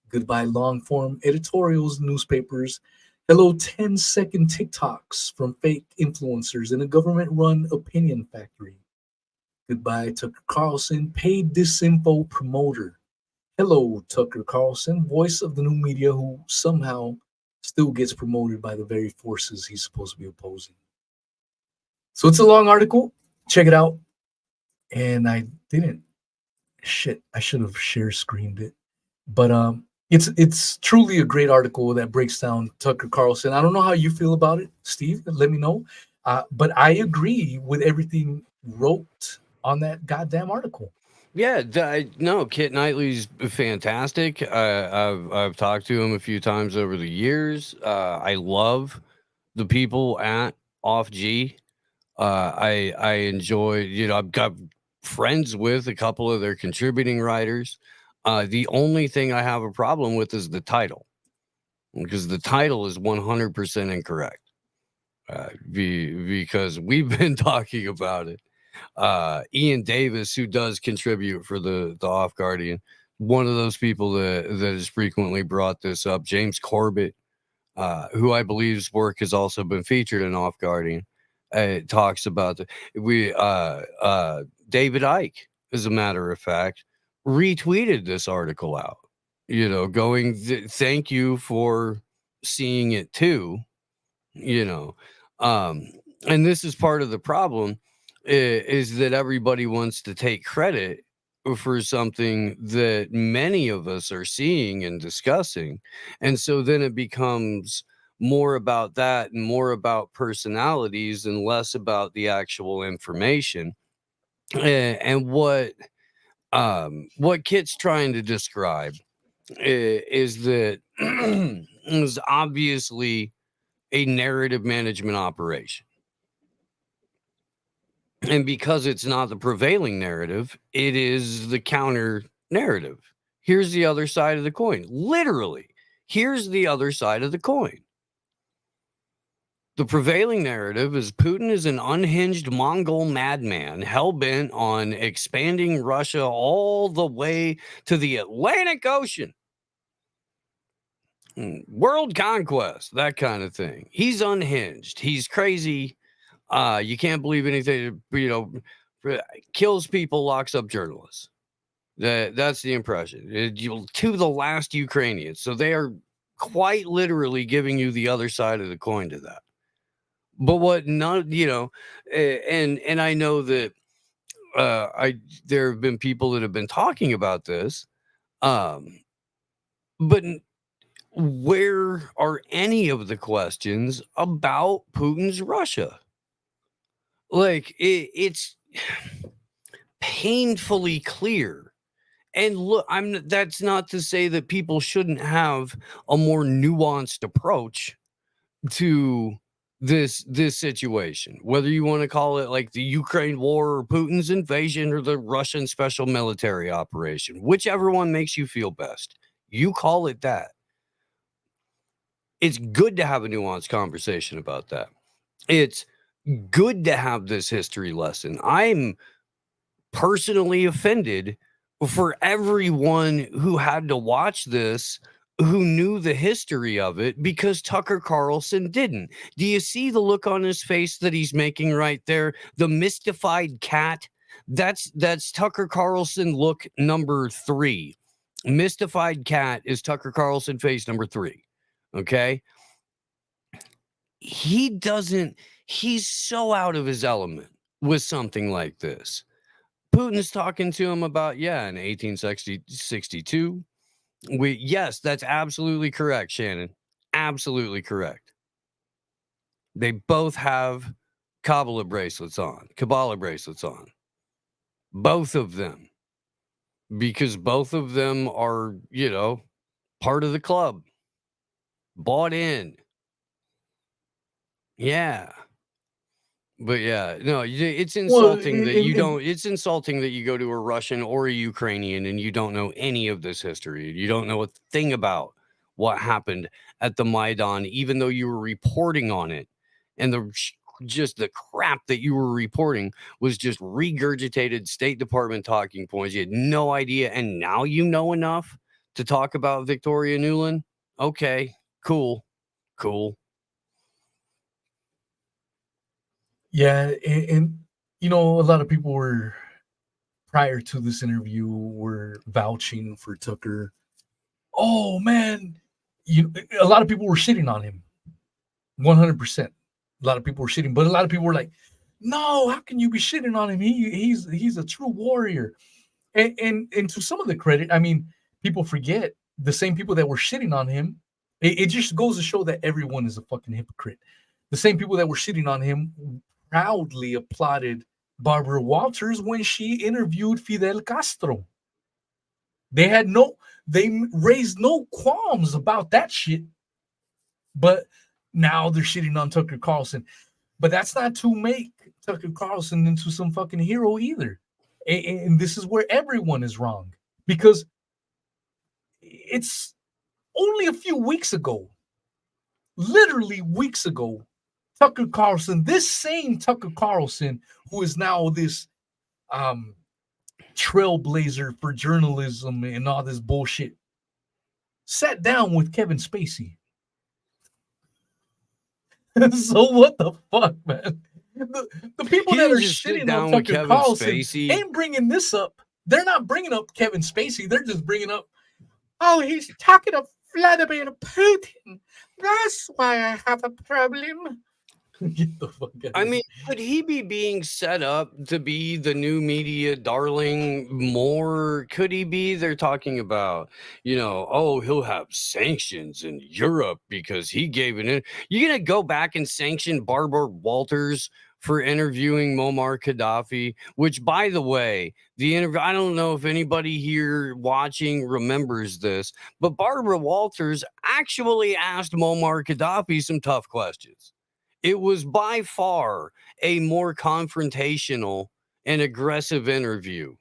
Goodbye, long-form editorials, newspapers. Hello, 10-second TikToks from fake influencers in a government-run opinion factory. Goodbye, Tucker Carlson, paid disinfo promoter. Hello, Tucker Carlson, voice of the new media who somehow still gets promoted by the very forces he's supposed to be opposing. So it's a long article. Check it out. And I didn't. Shit, I should have share screened it. But it's truly a great article that breaks down Tucker Carlson. I don't know how you feel about it, Steve. Let me know. But I agree with everything wrote on that goddamn article. Yeah, no, Kit Knightley's fantastic. I've talked to him a few times over the years. I love the people at Off G. I enjoy, I've got friends with a couple of their contributing writers. The only thing I have a problem with is the title, because the title is 100% incorrect. Because we've been talking about it. Ian Davis, who does contribute for the Off Guardian, one of those people that has frequently brought this up. James Corbett, who I believe's work has also been featured in Off Guardian, talks about David Icke, as a matter of fact, retweeted this article out. Going, thank you for seeing it too. And this is part of the problem, is that everybody wants to take credit for something that many of us are seeing and discussing. And so then it becomes more about that and more about personalities and less about the actual information. And what Kit's trying to describe is that is obviously a narrative management operation. And because it's not the prevailing narrative, it is the counter narrative. Here's the other side of the coin. Literally, here's the other side of the coin. The prevailing narrative is Putin is an unhinged Mongol madman, hell-bent on expanding Russia all the way to the Atlantic Ocean. World conquest, that kind of thing. He's unhinged. He's crazy. You can't believe anything, kills people, locks up journalists. That's the impression. To the last Ukrainians. So they are quite literally giving you the other side of the coin to that. But what not, and I know that there have been people that have been talking about this, but where are any of the questions about Putin's Russia? Like it's painfully clear. And look, that's not to say that people shouldn't have a more nuanced approach to this situation, whether you want to call it like the Ukraine war or Putin's invasion or the Russian special military operation, whichever one makes you feel best. You call it that. It's good to have a nuanced conversation about that. It's good to have this history lesson. I'm personally offended for everyone who had to watch this, who knew the history of it, because Tucker Carlson didn't. Do you see the look on his face that he's making right there? The mystified cat. That's Tucker Carlson look number 3. Mystified cat is Tucker Carlson face number 3. Okay. He's so out of his element with something like this. Putin's talking to him about, in 1862. Yes, that's absolutely correct, Shannon. Absolutely correct. They both have Kabbalah bracelets on. Both of them. Because both of them are, part of the club. Bought in. Yeah. But no, it's insulting it's insulting that you go to a Russian or a Ukrainian and you don't know any of this history. You don't know a thing about what happened at the Maidan, even though you were reporting on it. And just the crap that you were reporting was just regurgitated State Department talking points. You had no idea. And now you know enough to talk about Victoria Nuland. Okay, cool. Yeah, and a lot of people were prior to this interview were vouching for Tucker. Oh man, a lot of people were shitting on him. 100%. A lot of people were shitting, but a lot of people were like, "No, how can you be shitting on him? He's a true warrior." And to some of the credit, I mean, people forget the same people that were shitting on him. It just goes to show that everyone is a fucking hypocrite. The same people that were shitting on him proudly applauded Barbara Walters when she interviewed Fidel Castro. They raised no qualms about that shit. But now they're shitting on Tucker Carlson. But that's not to make Tucker Carlson into some fucking hero either. And this is where everyone is wrong. Because it's only a few weeks ago, literally weeks ago, Tucker Carlson, this same Tucker Carlson, who is now this trailblazer for journalism and all this bullshit, sat down with Kevin Spacey. So what the fuck, man? The people that are shitting on Tucker Carlson ain't bringing this up. They're not bringing up Kevin Spacey. They're just bringing up, oh, he's talking to Vladimir Putin. That's why I have a problem. Get the fuck out. I mean, could he be being set up to be the new media darling more? Could he be? They're talking about, oh, he'll have sanctions in Europe because he gave it in. You're going to go back and sanction Barbara Walters for interviewing Muammar Gaddafi, which, by the way, the interview, I don't know if anybody here watching remembers this, but Barbara Walters actually asked Muammar Gaddafi some tough questions. It was by far a more confrontational and aggressive interview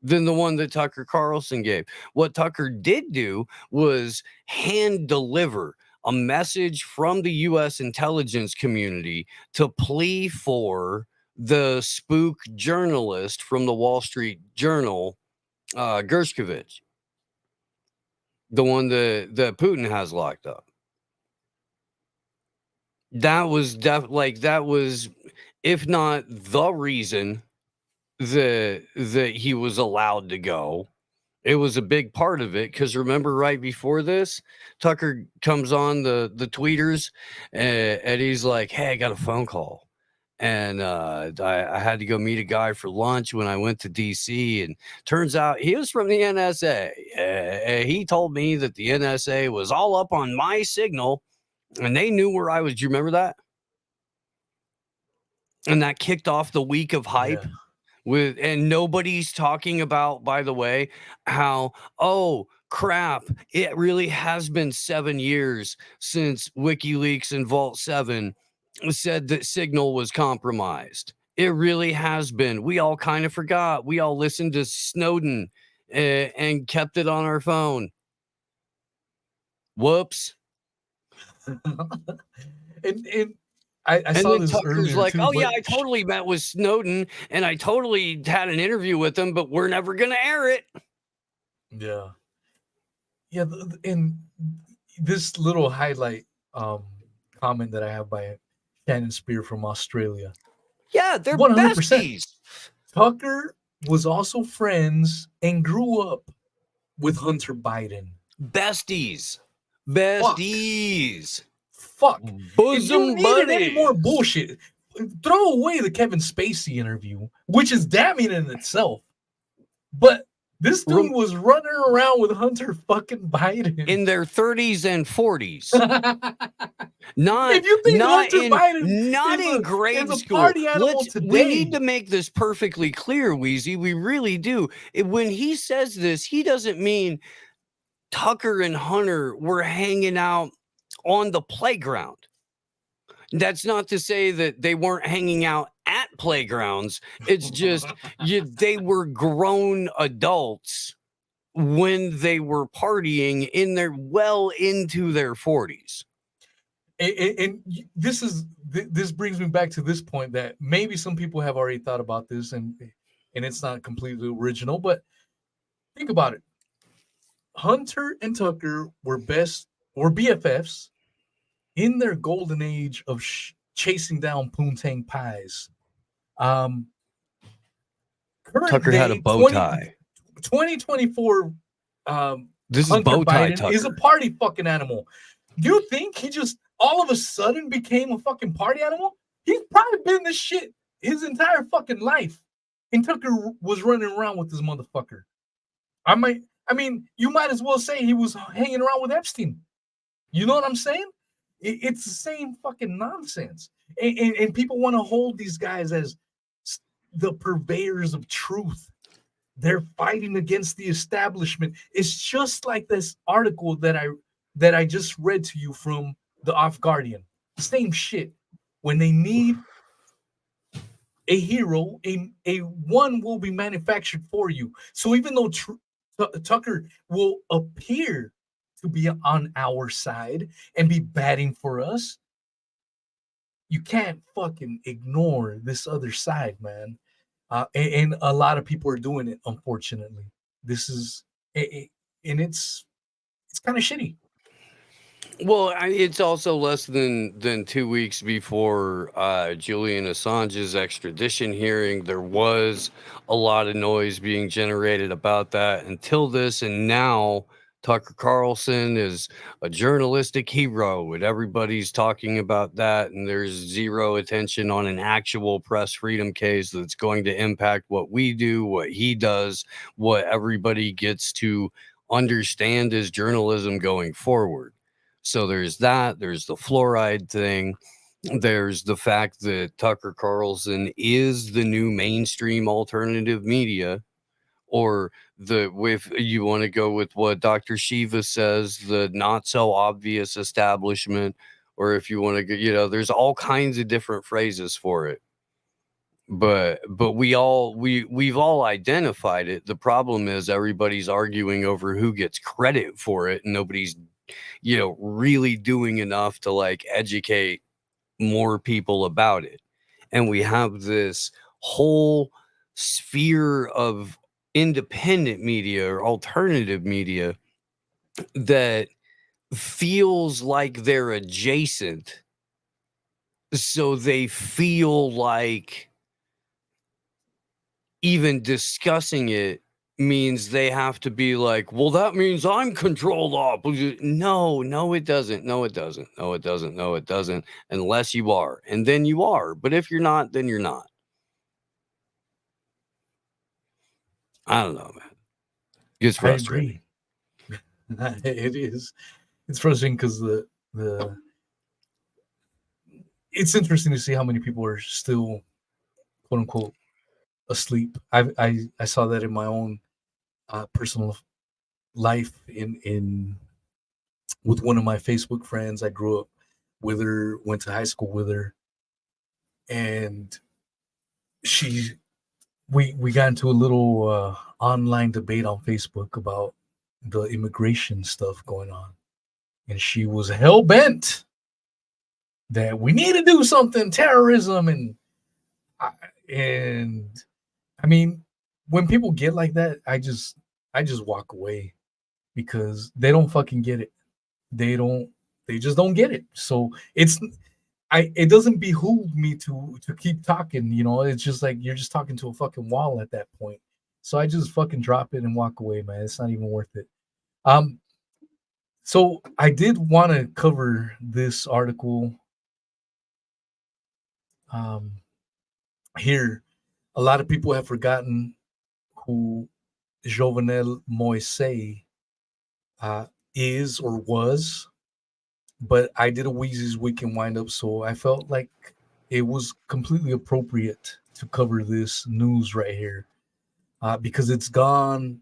than the one that Tucker Carlson gave. What Tucker did do was hand deliver a message from the U.S. intelligence community to plea for the spook journalist from the Wall Street Journal, Gershkovich, the one that Putin has locked up. That was that was, if not the reason that he was allowed to go. It was a big part of it, because remember, right before this, Tucker comes on the tweeters and he's like, "Hey, I got a phone call, and I had to go meet a guy for lunch when I went to DC, and turns out he was from the NSA. He told me that the NSA was all up on my signal, and they knew where I was." Do you remember that? And that kicked off the week of hype. Yeah. And nobody's talking about, by the way, how, oh crap, it really has been 7 years since WikiLeaks and Vault 7 said that Signal was compromised. It really has been. We all kind of forgot. We all listened to Snowden and kept it on our phone. Whoops. and I saw this Tucker's like, too, "Oh yeah, I totally met with Snowden and I totally had an interview with him, but we're never going to air it." Yeah. Yeah. And this little highlight comment that I have by Shannon Spear from Australia. Yeah, they're 100%. Besties. Tucker was also friends and grew up with Hunter Biden. Besties. Fuck. Bosom if you needed any more bullshit, throw away the Kevin Spacey interview, which is damning in itself. But this dude was running around with Hunter fucking Biden in their 30s and 40s. Not in grade school. We need to make this perfectly clear, Weezy. We really do. When he says this, he doesn't mean Tucker and Hunter were hanging out on the playground. That's not to say that they weren't hanging out at playgrounds. It's just they were grown adults when they were partying well into their 40s. And this brings me back to this point that maybe some people have already thought about this, and it's not completely original, but think about it. Hunter and Tucker were BFFs in their golden age of chasing down poontang pies. current Tucker had a day, bow tie. 2024 This is Hunter bow tie Biden Tucker. is a party fucking animal. Do you think he just all of a sudden became a fucking party animal? He's probably been this shit his entire fucking life. And Tucker was running around with this motherfucker. I mean, you might as well say he was hanging around with Epstein. You know what I'm saying? It's the same fucking nonsense. And people want to hold these guys as the purveyors of truth. They're fighting against the establishment. It's just like this article that I just read to you from the Off Guardian. Same shit. When they need a hero, a one will be manufactured for you. So even though Tucker will appear to be on our side and be batting for us, you can't fucking ignore this other side, man. And a lot of people are doing it, unfortunately. This is, and it's kind of shitty. Well, it's also less than 2 weeks before Julian Assange's extradition hearing. There was a lot of noise being generated about that until this, and now Tucker Carlson is a journalistic hero, and everybody's talking about that, and there's zero attention on an actual press freedom case that's going to impact what we do, what he does, what everybody gets to understand as journalism going forward. So there's that, there's the fluoride thing, there's the fact that Tucker Carlson is the new mainstream alternative media, or if you want to go with what Dr. Shiva says, the not so obvious establishment, or if you want to, there's all kinds of different phrases for it. But we've all identified it. The problem is everybody's arguing over who gets credit for it, and nobody's really doing enough to like educate more people about it. And we have this whole sphere of independent media or alternative media that feels like they're adjacent, so they feel like even discussing it means they have to be like, well, that means I'm controlled off. No, it doesn't. No, it doesn't. No, it doesn't. No, it doesn't. Unless you are. And then you are. But if you're not, then you're not. I don't know, man. It's frustrating. I agree. It is. It's frustrating because the it's interesting to see how many people are still, quote unquote, asleep. I saw that in my own personal life in with one of my Facebook friends. I grew up with her, went to high school with her, and we got into a little online debate on Facebook about the immigration stuff going on, and she was hell bent that we need to do something, terrorism, and I mean, when people get like that, I just walk away because they don't fucking get it. They just don't get it. So it doesn't behoove me to keep talking, it's just like you're just talking to a fucking wall at that point. So I just fucking drop it and walk away, man. It's not even worth it. So I did want to cover this article here. A lot of people have forgotten who Jovenel Moise is or was, but I did a Weezy's Weekend Windup, so I felt like it was completely appropriate to cover this news right here because it's gone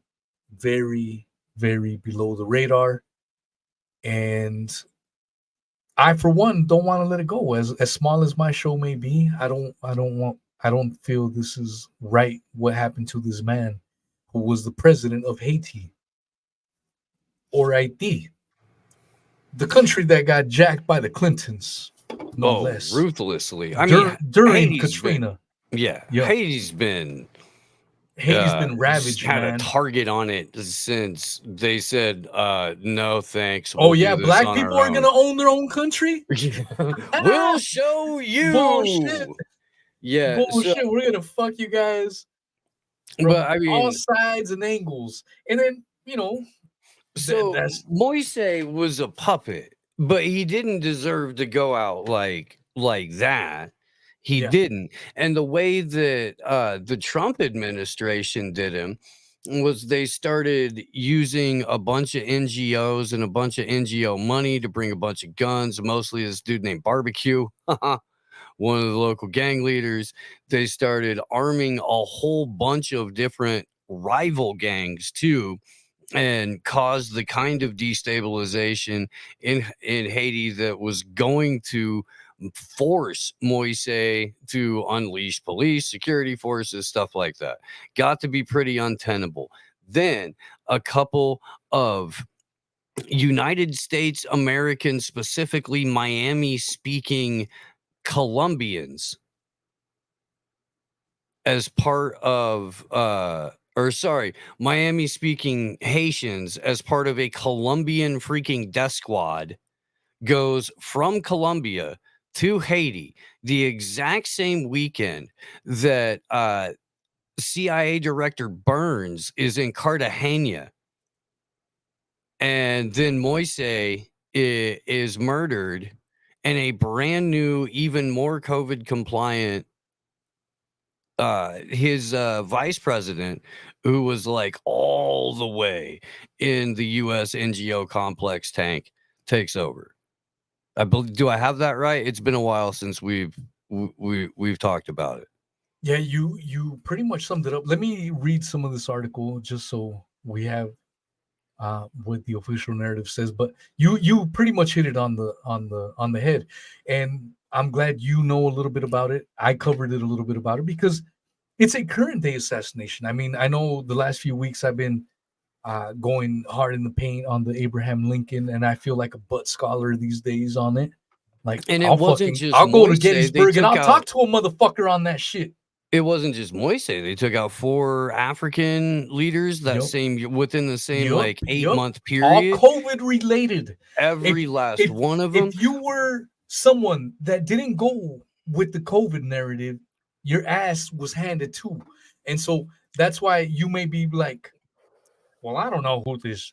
very, very below the radar, and I, for one, don't want to let it go. As small as my show may be, I don't feel this is right what happened to this man who was the president of Haiti, or Haiti, the country that got jacked by the Clintons, no less. Ruthlessly. During Katrina. Haiti's been ravaged, had man. a target on it since they said no thanks. Black people are gonna own their own country. We'll show you. Bullshit. Yeah, bullshit. We're gonna fuck you guys. from But I all mean, sides and angles. And then, so that's Moise was a puppet, but he didn't deserve to go out like that. He yeah. didn't. And the way that the Trump administration did him was they started using a bunch of NGOs and a bunch of NGO money to bring a bunch of guns, mostly this dude named Barbecue, one of the local gang leaders. They started arming a whole bunch of different rival gangs too, and caused the kind of destabilization in Haiti that was going to force Moise to unleash police, security forces, stuff like that. Got to be pretty untenable. Then a couple of United States Americans, specifically Miami speaking Colombians, as part of Miami speaking Haitians as part of a Colombian freaking death squad goes from Colombia to Haiti the exact same weekend that CIA director Burns is in Cartagena, and then Moise is murdered, and a brand new, even more COVID compliant his vice president, who was like all the way in the US NGO complex tank, takes over. I believe, do I have that right? It's been a while since we've talked about it. Yeah, you pretty much summed it up. Let me read some of this article just so we have what the official narrative says. But you pretty much hit it on the head, and I'm glad you know a little bit about it. I covered it a little bit about it because it's a current day assassination. I mean, I know the last few weeks I've been going hard in the paint on the Abraham Lincoln, and I feel like a butt scholar these days on it. Like, And it wasn't just I'll go to Moise, they Gettysburg and took I'll out- talk to a motherfucker on that shit. It wasn't just Moise. They took out 4 African leaders within the same like 8-month period. All COVID related. Every last one of them. If you were someone that didn't go with the COVID narrative, your ass was handed to. And so that's why you may be like, well, I don't know who this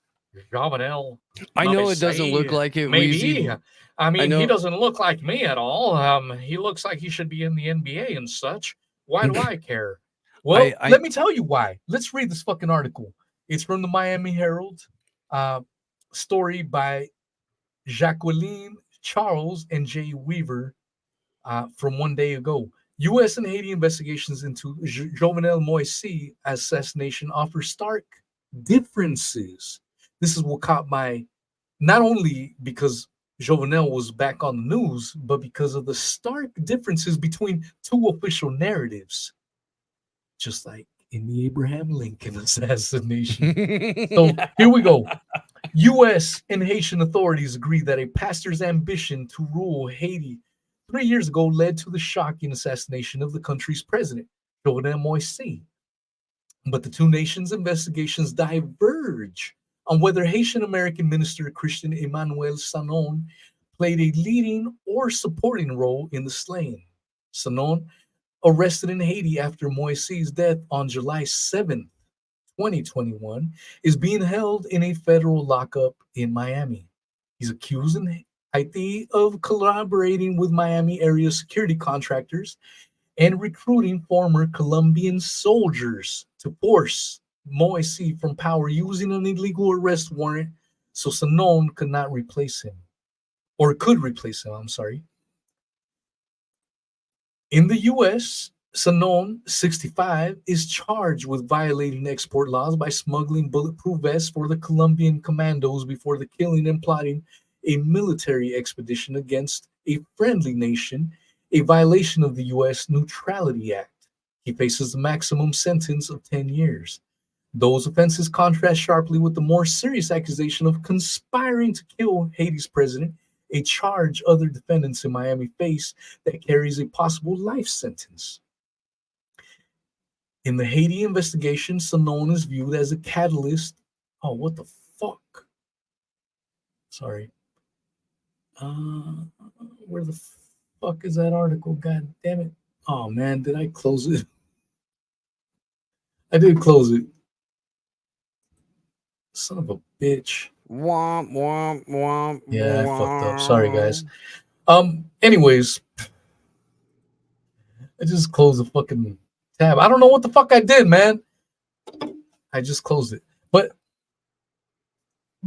Jovenel. I know it doesn't look like it. Maybe. Weezy. I mean, he doesn't look like me at all. He looks like he should be in the NBA and such. Why do I care? Well, let me tell you why. Let's read this fucking article. It's from the Miami Herald. Story by Jacqueline Charles and Jay Weaver from one day ago. U.S. and Haiti investigations into Jovenel Moise assassination offer stark differences. This is what caught my, not only because Jovenel was back on the news, but because of the stark differences between 2 official narratives, just like in the Abraham Lincoln assassination. So here we go. U.S. and Haitian authorities agree that a pastor's ambition to rule Haiti 3 years ago led to the shocking assassination of the country's president, Jovenel Moise. But the 2 nations' investigations diverge on whether Haitian-American minister Christian Emmanuel Sanon played a leading or supporting role in the slaying. Sanon, arrested in Haiti after Moise's death on July 7th, 2021, is being held in a federal lockup in Miami. He's accused in Haiti of collaborating with Miami area security contractors and recruiting former Colombian soldiers to force Moise from power using an illegal arrest warrant so Sanon could not replace him. Or could replace him, I'm sorry. In the U.S., Sanon, 65, is charged with violating export laws by smuggling bulletproof vests for the Colombian commandos before the killing and plotting a military expedition against a friendly nation, a violation of the U.S. Neutrality Act. He faces the maximum sentence of 10 years. Those offenses contrast sharply with the more serious accusation of conspiring to kill Haiti's president, a charge other defendants in Miami face that carries a possible life sentence. In the Haiti investigation, Sanon is viewed as a catalyst. Oh, what the fuck? Sorry. Where the fuck is that article? God damn it. Oh man, did I close it? I did close it. Son of a bitch. Womp, womp, womp, Yeah, I fucked up. Sorry, guys. womp. Anyways, I just closed the fucking tab. I don't know what the fuck I did, man. I just closed it. But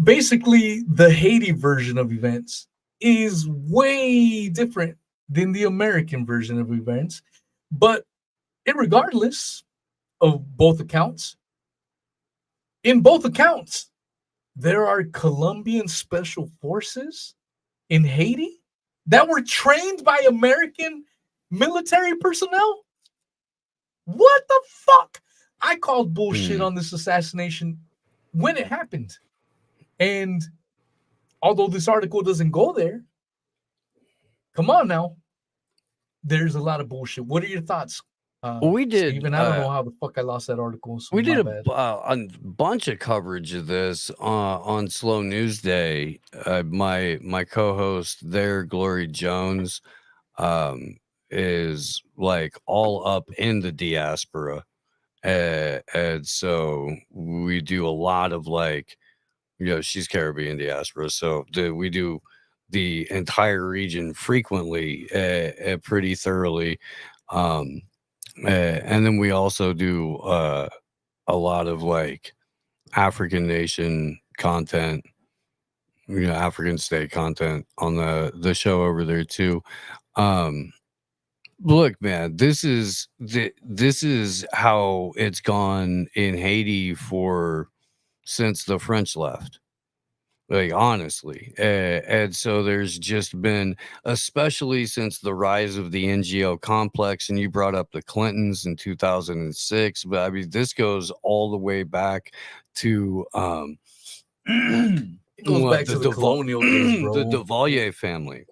basically, the Haiti version of events is way different than the American version of events. But irregardless of both accounts, in both accounts, there are Colombian special forces in Haiti that were trained by American military personnel. What the fuck? I called bullshit on this assassination when it happened. And although this article doesn't go there, come on now. There's a lot of bullshit. What are your thoughts? We did. Steven, I don't know how the fuck I lost that article. So We did my a bunch of coverage of this on Slow News Day. My co-host there, Glory Jones, is like all up in the diaspora, and so we do a lot of like, she's Caribbean diaspora, so we do the entire region frequently, pretty thoroughly. And then we also do a lot of like African nation content, African state content on the show over there too. Look, man, this is how it's gone in Haiti since the French left. Like, honestly. And so there's just been, especially since the rise of the NGO complex, and you brought up the Clintons in 2006, but I mean, this goes all the way back to it goes back to the colonial days, bro. The Duvalier family.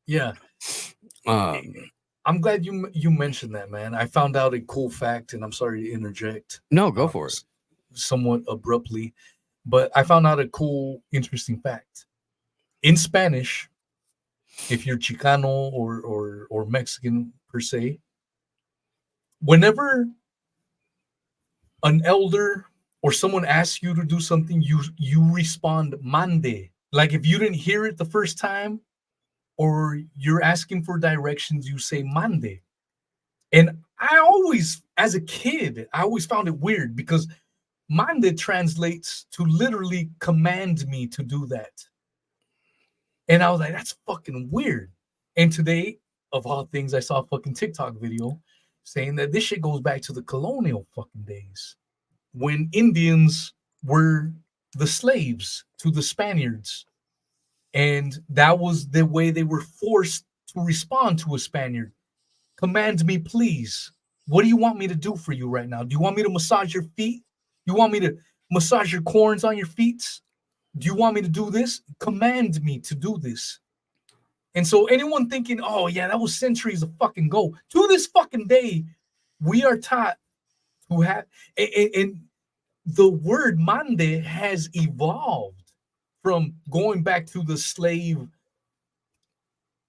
Yeah. I'm glad you mentioned that, man. I found out a cool fact, and I'm sorry to interject. No, go for it. Somewhat abruptly. But I found out a cool, interesting fact. In Spanish, if you're Chicano or Mexican per se, whenever an elder or someone asks you to do something, you respond mande. Like if you didn't hear it the first time, or you're asking for directions, you say mande. And I always, as a kid, I always found it weird because mande translates to literally command me to do that. And I was like, that's fucking weird. And today, of all things, I saw a fucking TikTok video saying that this shit goes back to the colonial fucking days when Indians were the slaves to the Spaniards. And that was the way they were forced to respond to a Spaniard. Command me, please. What do you want me to do for you right now? Do you want me to massage your feet? You want me to massage your corns on your feet? Do you want me to do this? Command me to do this. And so anyone thinking, oh, yeah, that was centuries of fucking ago. To this fucking day, we are taught to have, and the word mande has evolved from going back to the slave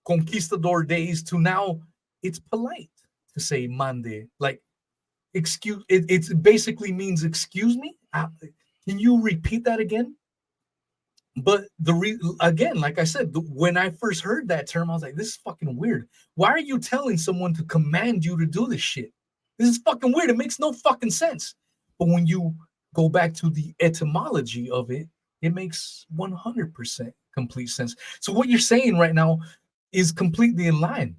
conquistador days to now it's polite to say mande. Like, excuse, it basically means excuse me. Can you repeat that again? But again, like I said, when I first heard that term, I was like, this is fucking weird. Why are you telling someone to command you to do this shit? This is fucking weird. It makes no fucking sense. But when you go back to the etymology of it, it makes 100% complete sense. So what you're saying right now is completely in line.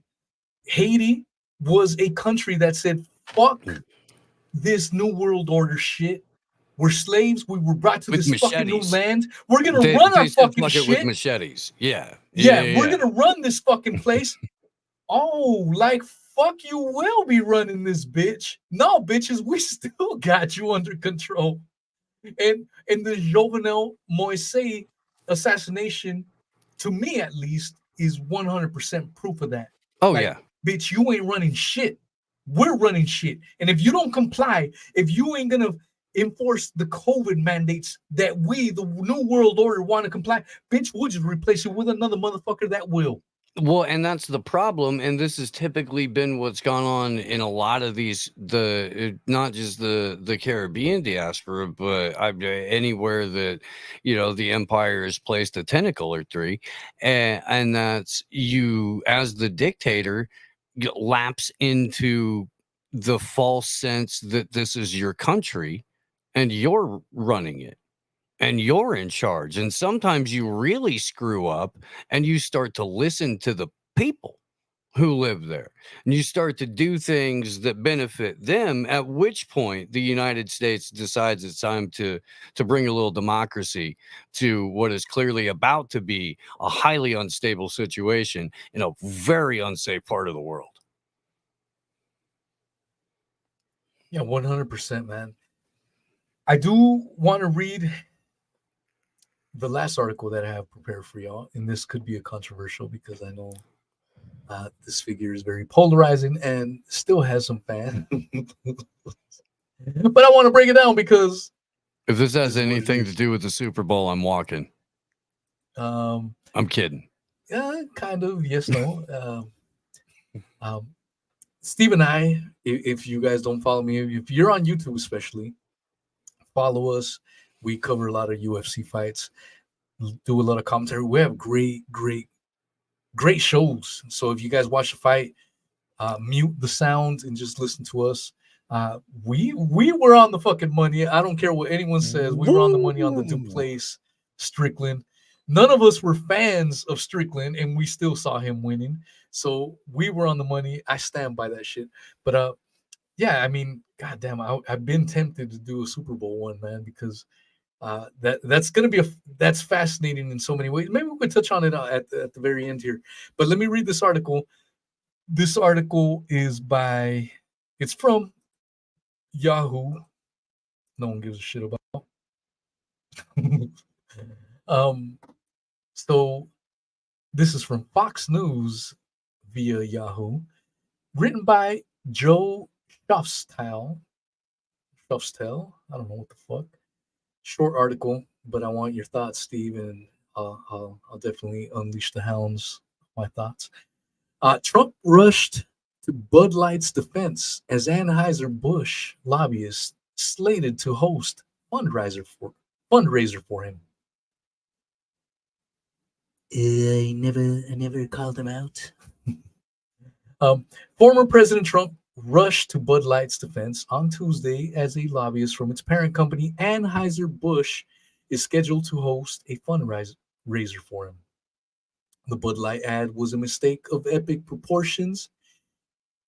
Haiti was a country that said, fuck this new world order shit. We're slaves. We were brought to this fucking new land. We're going to run our fucking shit. With machetes. Yeah. We're going to run this fucking place. Oh, like, fuck you will be running this bitch. No, bitches, we still got you under control. And the Jovenel Moise assassination, to me at least, is 100% proof of that. Oh, like, yeah. Bitch, you ain't running shit. We're running shit. And if you don't comply, if you ain't going to enforce the COVID mandates that we, the New World Order, want to comply, bitch, we'll just replace you with another motherfucker that will. Well, and that's the problem, and this has typically been what's gone on in a lot of these not just the Caribbean diaspora, but anywhere that the empire has placed a tentacle or three, and that's you as the dictator lapse into the false sense that this is your country and you're running it and you're in charge. And sometimes you really screw up and you start to listen to the people who live there and you start to do things that benefit them, at which point the United States decides it's time to bring a little democracy to what is clearly about to be a highly unstable situation in a very unsafe part of the world. Yeah, 100%, man. I do want to read the last article that I have prepared for y'all, and this could be a controversial because I know this figure is very polarizing and still has some fans. But I want to break it down because if this has anything to do with the Super Bowl, I'm walking. I'm kidding. Yeah, kind of. Yes, no. Steve and I, if you guys don't follow me, if you're on YouTube especially, follow us. We cover a lot of UFC fights, do a lot of commentary. We have great shows. So if you guys watch the fight, mute the sound and just listen to us. We were on the fucking money. I don't care what anyone says. We were on the money on the Duplass Strickland. None of us were fans of Strickland, and we still saw him winning. So we were on the money. I stand by that shit. But yeah, I mean, goddamn, I've been tempted to do a Super Bowl one, man, because that's gonna be that's fascinating in so many ways. Maybe we could touch on it at the very end here. But let me read this article. This article is it's from Yahoo. No one gives a shit about. So this is from Fox News via Yahoo, written by Joe Schaufstel. I don't know what the fuck. Short article, but I want your thoughts, Steve, and I'll definitely unleash the hounds. My thoughts. Trump rushed to Bud Light's defense as Anheuser-Busch lobbyists slated to host fundraiser for him. I never called him out. Former President Trump rushed to Bud Light's defense on Tuesday as a lobbyist from its parent company, Anheuser-Busch, is scheduled to host a fundraiser for him. The Bud Light ad was a mistake of epic proportions,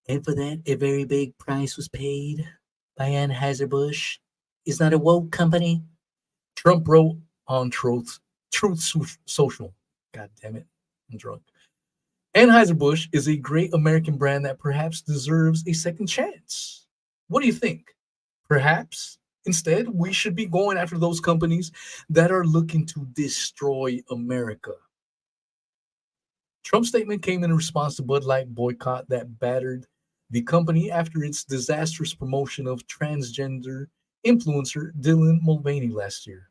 and for that, a very big price was paid by Anheuser-Busch. It's not a woke company. Trump wrote on Truth Social. God damn it, I'm drunk. Anheuser-Busch is a great American brand that perhaps deserves a second chance. What do you think? Perhaps instead we should be going after those companies that are looking to destroy America. Trump's statement came in response to Bud Light boycott that battered the company after its disastrous promotion of transgender influencer Dylan Mulvaney last year.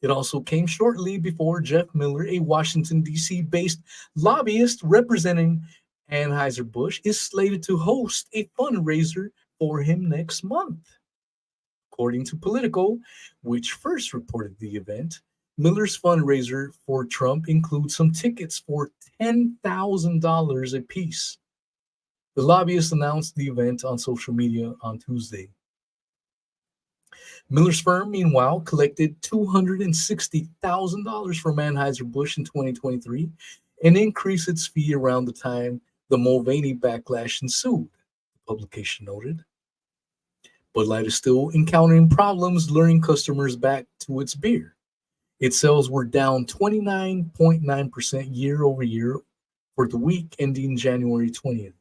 It also came shortly before Jeff Miller, a Washington, D.C. based lobbyist representing Anheuser-Busch, is slated to host a fundraiser for him next month. According to Politico, which first reported the event, Miller's fundraiser for Trump includes some tickets for $10,000 a piece. The lobbyist announced the event on social media on Tuesday. Miller's firm, meanwhile, collected $260,000 from Anheuser-Busch in 2023 and increased its fee around the time the Mulvaney backlash ensued, the publication noted. Bud Light is still encountering problems luring customers back to its beer. Its sales were down 29.9% year over year for the week ending January 20th. To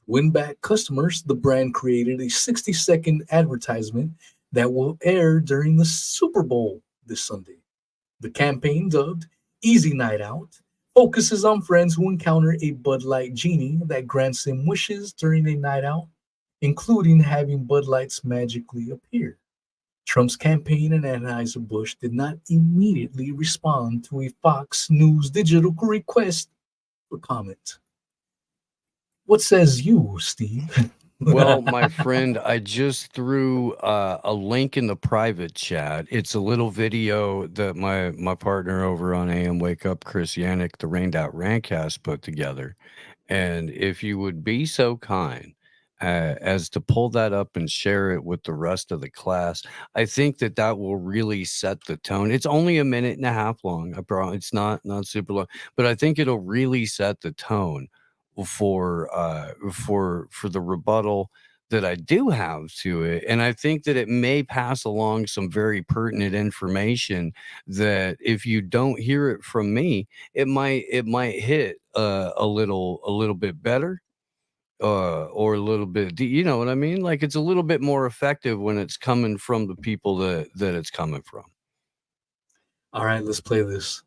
win back customers, the brand created a 60-second advertisement that will air during the Super Bowl this Sunday. The campaign, dubbed Easy Night Out, focuses on friends who encounter a Bud Light genie that grants them wishes during a night out, including having Bud Lights magically appear. Trump's campaign and Anheuser-Busch did not immediately respond to a Fox News digital request or comment. What says you, Steve? Well, my friend, I just threw a link in the private chat. It's a little video that my partner over on AM Wake Up, Chris Yannick, the Rained Out Rantcast, put together. And if you would be so kind as to pull that up and share it with the rest of the class, I think that will really set the tone. It's only a minute and a half long. I promise it's not super long, but I think it'll really set the tone for the rebuttal that I do have to it. And I think that it may pass along some very pertinent information that if you don't hear it from me, it might hit a little bit better or a little bit, you know what I mean? Like it's a little bit more effective when it's coming from the people that it's coming from. All right, let's play this.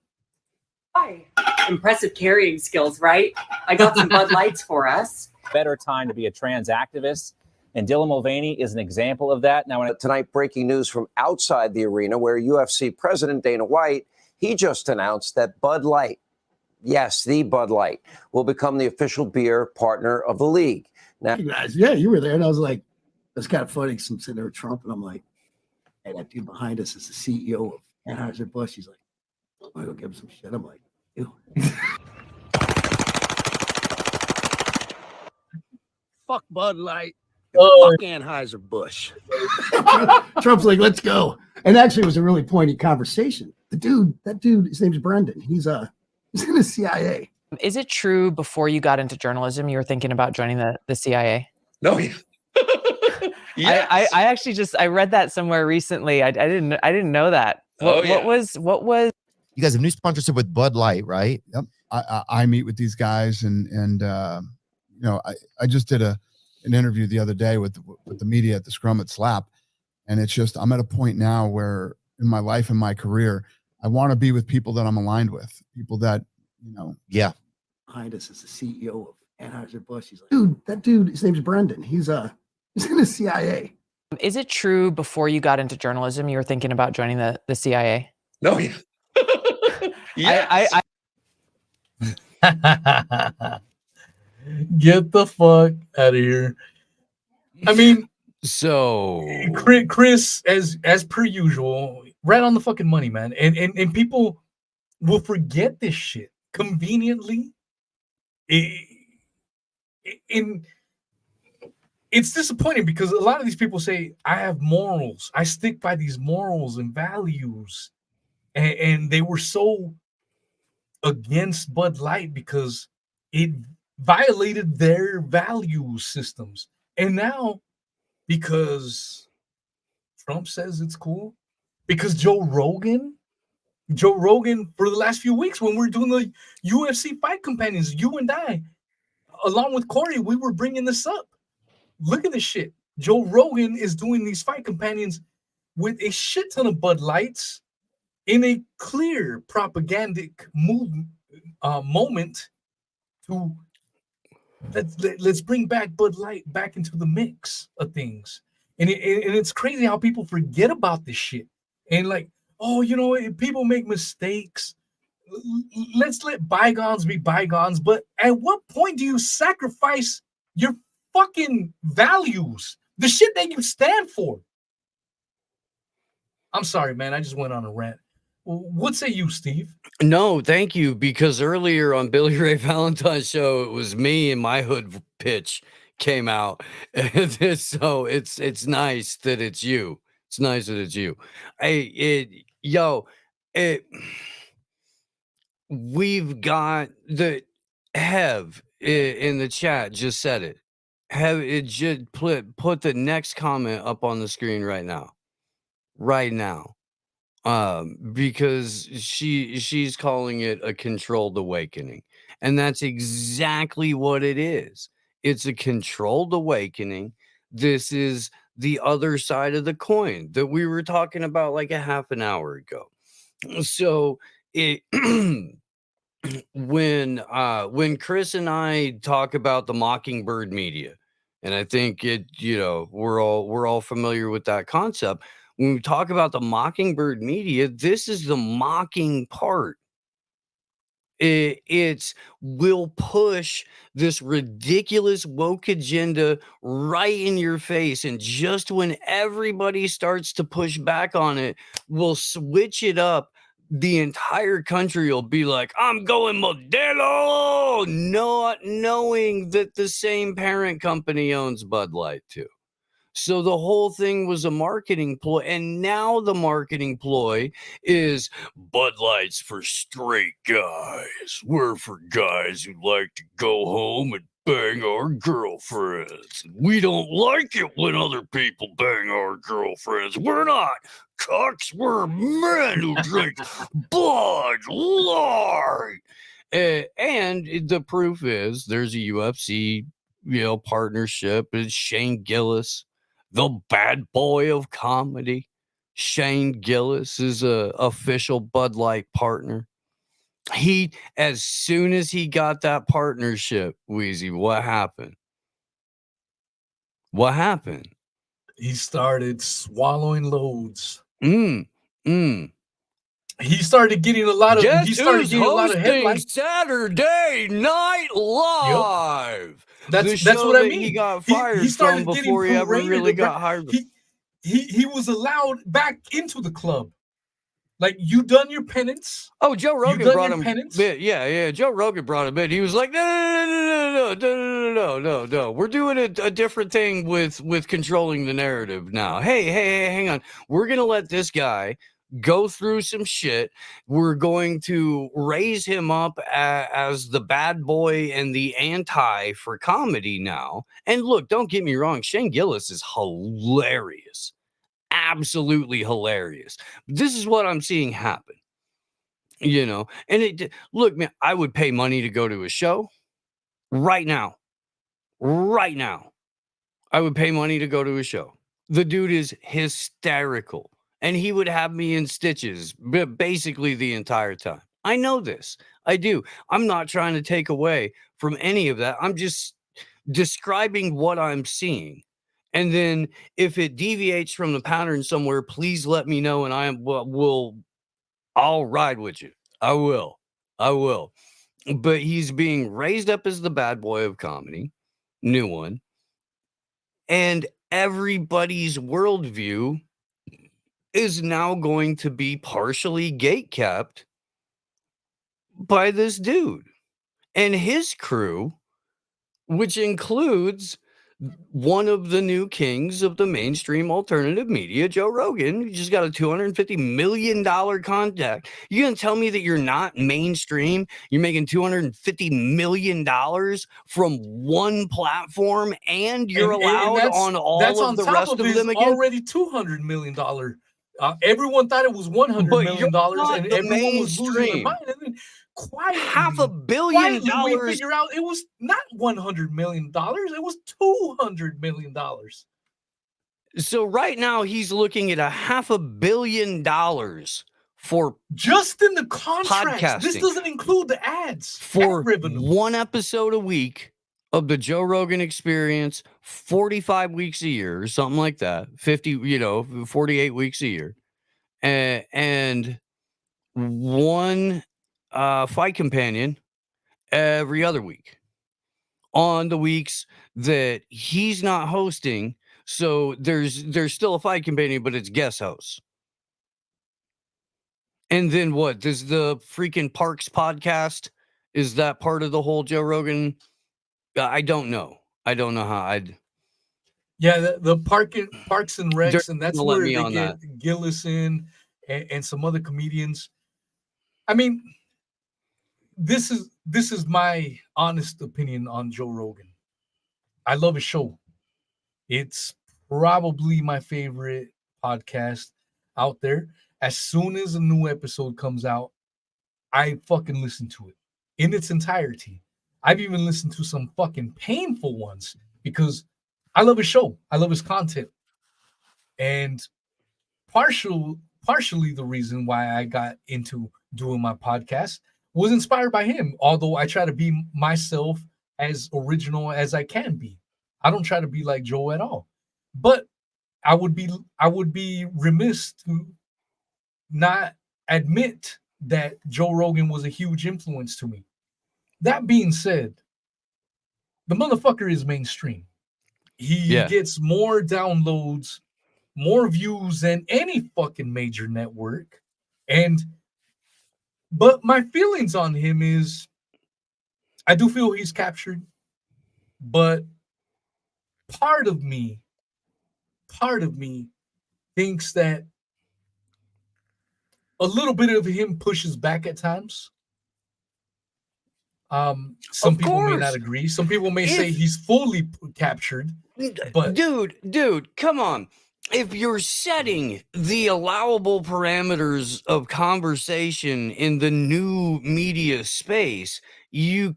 Hi. Impressive carrying skills, right? I got some Bud Lights for us. Better time to be a trans activist. And Dylan Mulvaney is an example of that. Now, tonight, breaking news from outside the arena where UFC President Dana White, he just announced that Bud Light, yes, the Bud Light, will become the official beer partner of the league. Now, you guys, yeah, you were there. And I was like, that's kind of funny. I'm sitting there with Trump, and I'm like, hey, that dude behind us is the CEO of Anheuser-Busch. He's like, I'm going to go give him some shit. I'm like, ew. Fuck Bud Light. Fuck Anheuser-Busch. Trump's like, let's go. And actually, it was a really pointy conversation. That dude, his name's Brendan. He's in the CIA. Is it true before you got into journalism, you were thinking about joining the CIA? No. Yes. I actually I read that somewhere recently. I didn't know that. What was you guys have new sponsorship with Bud Light, right? Yep. I meet with these guys and you know, I just did an interview the other day with the media at the Scrum at Slap, and it's just I'm at a point now where in my life and my career I want to be with people that I'm aligned with, people that, you know. Yeah. Behind us is the CEO of Anheuser-Busch. He's like, that dude, his name's Brendan. He's in the CIA. Is it true before you got into journalism, you were thinking about joining the CIA? No. Yes. Get the fuck out of here. I mean, so Chris, as per usual, right on the fucking money, man. And people will forget this shit conveniently. It's disappointing because a lot of these people say, I have morals. I stick by these morals and values. And they were so against Bud Light because it violated their value systems. And now, because Trump says it's cool, because Joe Rogan, for the last few weeks, when we're doing the UFC fight companions, you and I, along with Corey, we were bringing this up. Look at this shit. Joe Rogan is doing these fight companions with a shit ton of Bud Lights in a clear propagandic moment to let's bring back Bud Light back into the mix of things. And it's crazy how people forget about this shit. And like, oh, you know, people make mistakes. Let's let bygones be bygones. But at what point do you sacrifice your fucking values, the shit that you stand for? I'm sorry, man. I just went on a rant. What say you, Steve? No, thank you. Because earlier on Billy Ray Valentine's show, it was me and my hood pitch came out. So it's nice that it's you. It's nice that it's you. We've got the Hev in the chat just said it. Have it just put the next comment up on the screen right now. Because she's calling it a controlled awakening, and that's exactly what it is. It's a controlled awakening. This is the other side of the coin that we were talking about like a half an hour ago. So it when Chris and I talk about the Mockingbird media, and I think we're all familiar with that concept. When we talk about the Mockingbird media, this is the mocking part. It's will push this ridiculous woke agenda right in your face, and just when everybody starts to push back on it, we'll switch it up. The entire country will be like, I'm going Modelo, not knowing that the same parent company owns Bud Light too. So the whole thing was a marketing ploy, and now the marketing ploy is Bud Light's for straight guys. We're for guys who like to go home and bang our girlfriends. We don't like it when other people bang our girlfriends. We're not cucks. We're men who drink Bud Light. And the proof is there's a UFC, partnership. It's Shane Gillis, the bad boy of comedy. Shane Gillis is a official Bud Light partner. He, as soon as he got that partnership, Weezy, what happened? What happened? He started swallowing loads. He started getting a lot of. Guess he started who's getting a lot of hosting headlines. Saturday Night Live. That's what I mean. He got fired he started from before he ever really got hired. He was allowed back into the club. Like, you done your penance. Oh, Joe Rogan brought him. Penance? Yeah. Joe Rogan brought him in. He was like, no. We're doing a different thing with controlling the narrative now. Hey, hang on. We're gonna let this guy go through some shit. We're going to raise him up as the bad boy and the anti for comedy now. And look, don't get me wrong, Shane Gillis is hilarious. Absolutely hilarious. This is what I'm seeing happen. And look, man, I would pay money to go to a show right now. I would pay money to go to a show. The dude is hysterical. And he would have me in stitches basically the entire time. I know this. I do. I'm not trying to take away from any of that. I'm just describing what I'm seeing. And then if it deviates from the pattern somewhere, please let me know, and I'll ride with you. I will. But he's being raised up as the bad boy of comedy, new one. And everybody's worldview is now going to be partially gatekept by this dude and his crew, which includes one of the new kings of the mainstream alternative media, Joe Rogan, who just got a $250 million contract. You gonna tell me that you're not mainstream? You're making $250 million from one platform, and you're allowed on all of the rest of them again? Already $200 million. Everyone thought it was $100 million, and everyone was losing their mind. And then quietly, $500 million. We figure out it was not $100 million. It was $200 million. So right now he's looking at $500 million for just in the contracts. Podcasting. This doesn't include the ads for one episode a week of the Joe Rogan Experience, 45 weeks a year, or something like that. 48 weeks a year, and one fight companion every other week on the weeks that he's not hosting. So there's still a fight companion, but it's guest hosts. And then what? Does the freaking Parks podcast, is that part of the whole Joe Rogan? I don't know. I don't know how I'd. Yeah, the Parks and Recs, and that's where they get that. Gillis in and some other comedians. I mean, this is my honest opinion on Joe Rogan. I love his show. It's probably my favorite podcast out there. As soon as a new episode comes out, I fucking listen to it in its entirety. I've even listened to some fucking painful ones because I love his show. I love his content. And partially the reason why I got into doing my podcast was inspired by him. Although I try to be myself as original as I can be. I don't try to be like Joe at all. But I would be remiss to not admit that Joe Rogan was a huge influence to me. That being said, the motherfucker is mainstream. He gets more downloads, more views than any fucking major network. But my feelings on him is I do feel he's captured, but part of me thinks that a little bit of him pushes back at times. Some people may not agree. Some people may say he's fully captured. But dude, come on. If you're setting the allowable parameters of conversation in the new media space, they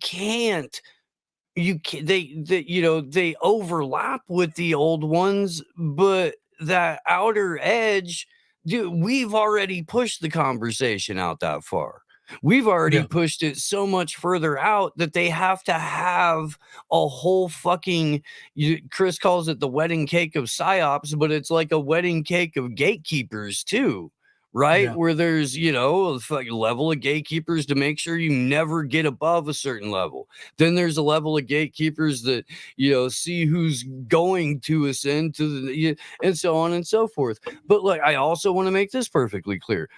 overlap with the old ones, but that outer edge, dude, we've already pushed the conversation out that far. We've already pushed it so much further out that they have to have a whole fucking, Chris calls it the wedding cake of psyops, but it's like a wedding cake of gatekeepers too, right? Where there's, a level of gatekeepers to make sure you never get above a certain level. Then there's a level of gatekeepers that, see who's going to ascend to the, and so on and so forth. But like, I also want to make this perfectly clear.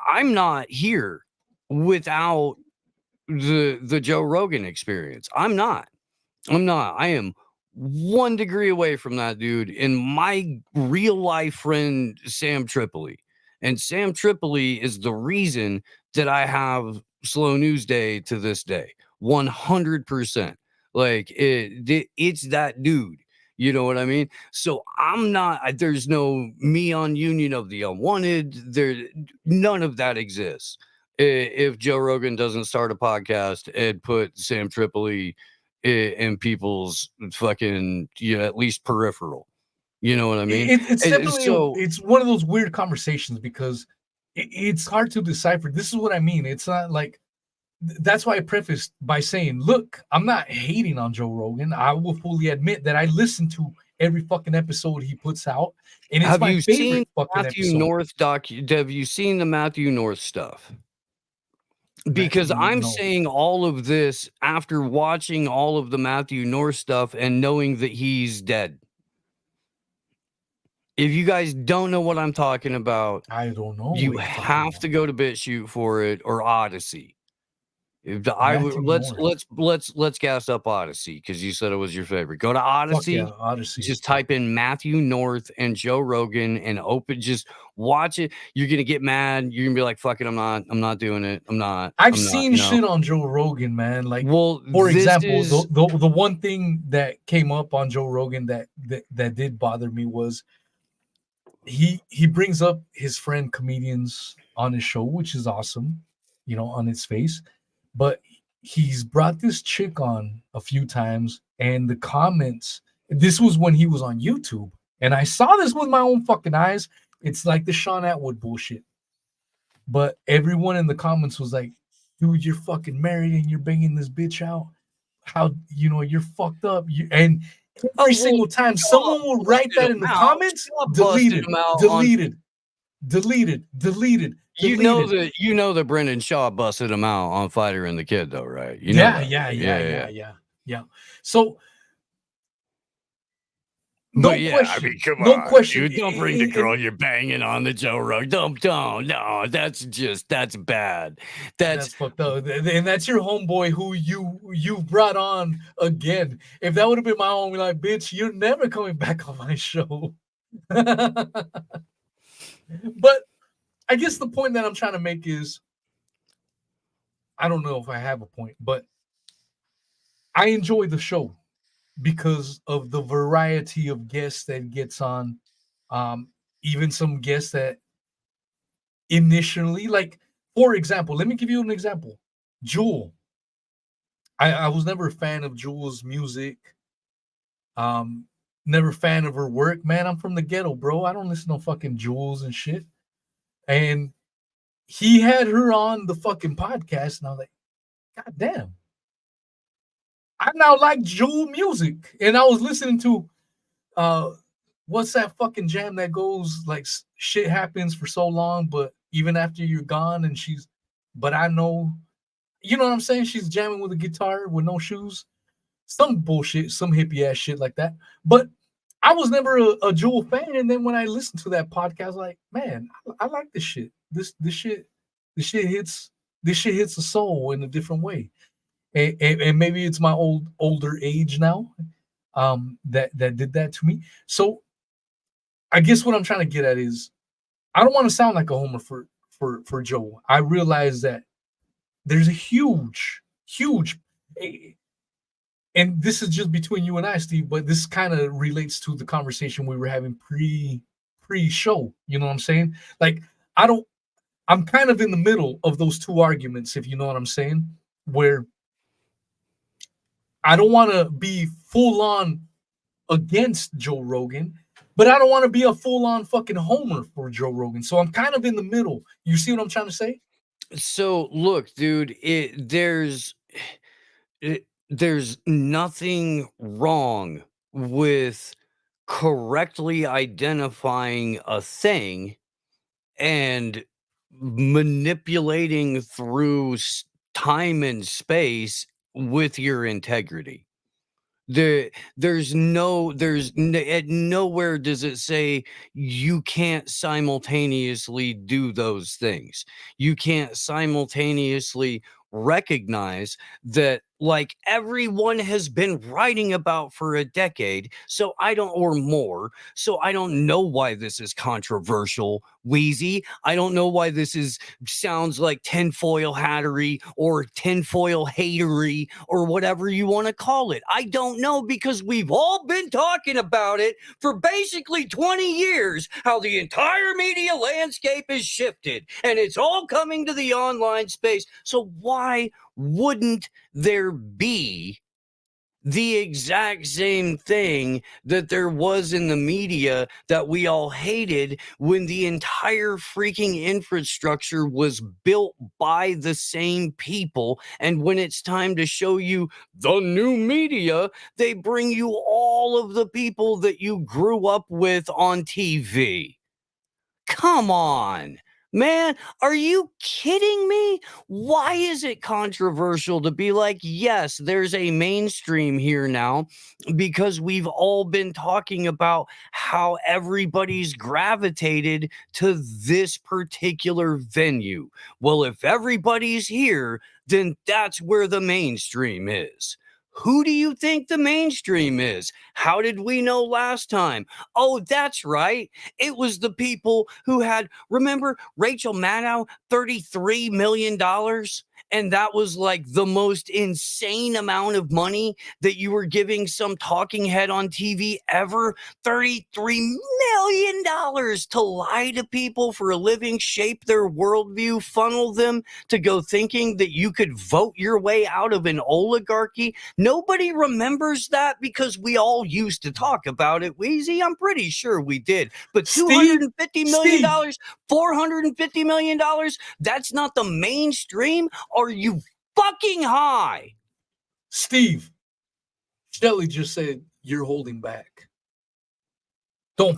I'm not here without the Joe Rogan experience. I'm not. I am 1 degree away from that dude and my real life friend, Sam Tripoli. And Sam Tripoli is the reason that I have Slow News Day to this day. 100%. Like it's that dude. You know what I mean? So I'm not, there's no me on Union of the Unwanted. None of that exists. If Joe Rogan doesn't start a podcast and put Sam Tripoli in people's fucking, at least peripheral. You know what I mean? It's definitely it's one of those weird conversations because it's hard to decipher. This is what I mean. It's not like, that's why I prefaced by saying, look, I'm not hating on Joe Rogan. I will fully admit that I listen to every fucking episode he puts out. And it's my favorite fucking episode. Have you seen the Matthew North stuff? Because I'm saying all of this after watching all of the Matthew North stuff and knowing that he's dead. If you guys don't know what I'm talking about, I don't know. You have to go to BitChute for it or Odyssey. Let's gas up Odyssey because you said it was your favorite. Go to Odyssey. Odyssey. Just type in Matthew North and Joe Rogan and just watch it. You're gonna get mad. You're gonna be like, "Fuck it, I'm not doing it. I've seen shit on Joe Rogan, man. Like, for example, the one thing that came up on Joe Rogan that did bother me was he brings up his friend comedians on his show, which is awesome, on its face. But he's brought this chick on a few times, and the comments, this was when he was on YouTube, and I saw this with my own fucking eyes. It's like the Sean Atwood bullshit. But everyone in the comments was like, dude, you're fucking married and you're banging this bitch out. How, you're fucked up. And every single time someone will write that in the comments, deleted. You know that Brendan Shaw busted him out on Fighter and the Kid, though, right? Yeah. So, no question. Dude, don't bring the girl you're banging on the Joe Rogan. Don't. No, that's bad. That's fucked up. And that's your homeboy who you brought on again. If that would have been my homie, like, bitch, you're never coming back on my show. But I guess the point that I'm trying to make is, I don't know if I have a point, but I enjoy the show because of the variety of guests that gets on. Even some guests that initially, like, for example, let me give you an example. Jewel. I was never a fan of Jewel's music. Never a fan of her work. Man, I'm from the ghetto, bro. I don't listen to no fucking Jules and shit. And he had her on the fucking podcast, and I was like, God damn. I now like Jewel music. And I was listening to what's that fucking jam that goes like shit happens for so long, but even after you're gone, and she's but I know, you know what I'm saying? She's jamming with a guitar with no shoes. Some bullshit, some hippie ass shit like that. But I was never a Jewel fan. And then when I listened to that podcast, I was like, man, I like this shit. This shit hits the soul in a different way. And maybe it's my older age now that did that to me. So I guess what I'm trying to get at is I don't want to sound like a homer for Joe. I realize that there's a huge, and this is just between you and I, Steve, but this kind of relates to the conversation we were having pre-show. You know what I'm saying? Like, I'm kind of in the middle of those two arguments, if you know what I'm saying, where I don't want to be full on against Joe Rogan, but I don't want to be a full on fucking homer for Joe Rogan. So I'm kind of in the middle. You see what I'm trying to say? So look, dude, there's nothing wrong with correctly identifying a thing and manipulating through time and space with your integrity. There's nowhere does it say you can't simultaneously do those things. You can't simultaneously recognize that, like everyone has been writing about for a decade, or more. So I don't know why this is controversial, Weezy. I don't know why this sounds like tinfoil hattery or tinfoil hatery or whatever you want to call it. I don't know, because we've all been talking about it for basically 20 years, how the entire media landscape has shifted and it's all coming to the online space. So why wouldn't there be the exact same thing that there was in the media that we all hated when the entire freaking infrastructure was built by the same people? And when it's time to show you the new media, they bring you all of the people that you grew up with on TV. Come on. Man, are you kidding me? Why is it controversial to be like, yes, there's a mainstream here now, because we've all been talking about how everybody's gravitated to this particular venue. Well, if everybody's here, then that's where the mainstream is. Who do you think the mainstream is? How did we know last time? Oh, that's right. It was the people who had, remember Rachel Maddow, $33 million? And that was like the most insane amount of money that you were giving some talking head on TV ever. $33 million to lie to people for a living, shape their worldview, funnel them to go thinking that you could vote your way out of an oligarchy. Nobody remembers that because we all used to talk about it, Weezy. I'm pretty sure we did. But $250 million, $450 million, that's not the mainstream? Are you fucking high? Steve, Shelly just said you're holding back.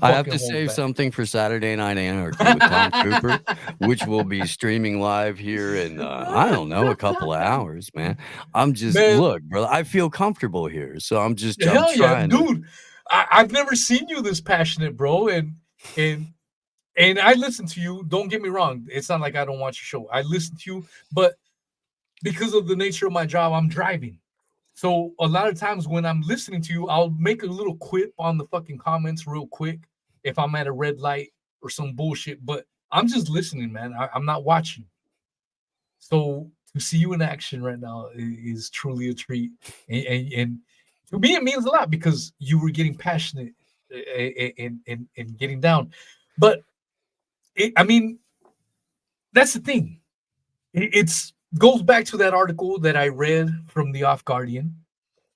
I have to save something for Saturday Night Anarchy with Tom Cooper, which will be streaming live here in, I don't know, a couple of hours, man. Look, bro, I feel comfortable here. So I'm trying. Dude. I've never seen you this passionate, bro. And I listen to you. Don't get me wrong. It's not like I don't watch your show. I listen to you, but because of the nature of my job, I'm driving. So a lot of times when I'm listening to you, I'll make a little quip on the fucking comments real quick if I'm at a red light or some bullshit. But I'm just listening, man. I'm not watching. So to see you in action right now is truly a treat. And to me, it means a lot because you were getting passionate and getting down. But that's the thing. It's goes back to that article that I read from the Off Guardian,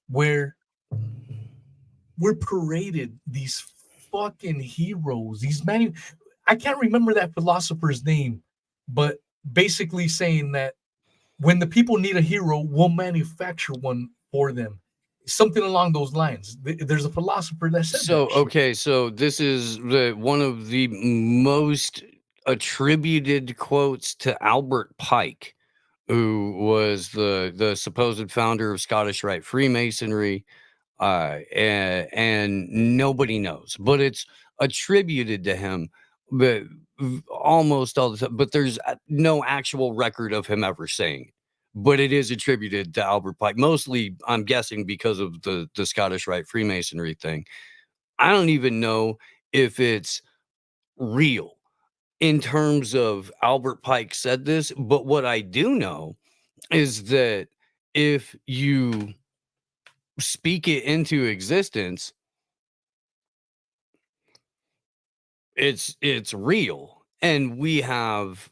where we're paraded these fucking heroes. I can't remember that philosopher's name, but basically saying that when the people need a hero, we'll manufacture one for them. Something along those lines. There's a philosopher that said so. Okay, so this is one of the most attributed quotes to Albert Pike, who was the supposed founder of Scottish Rite Freemasonry, and nobody knows, but it's attributed to him, but almost all the time. But there's no actual record of him ever saying it. But it is attributed to Albert Pike, mostly, I'm guessing, because of the Scottish Rite Freemasonry thing. I don't even know if it's real in terms of Albert Pike said this, but what I do know is that if you speak it into existence, it's real. And we have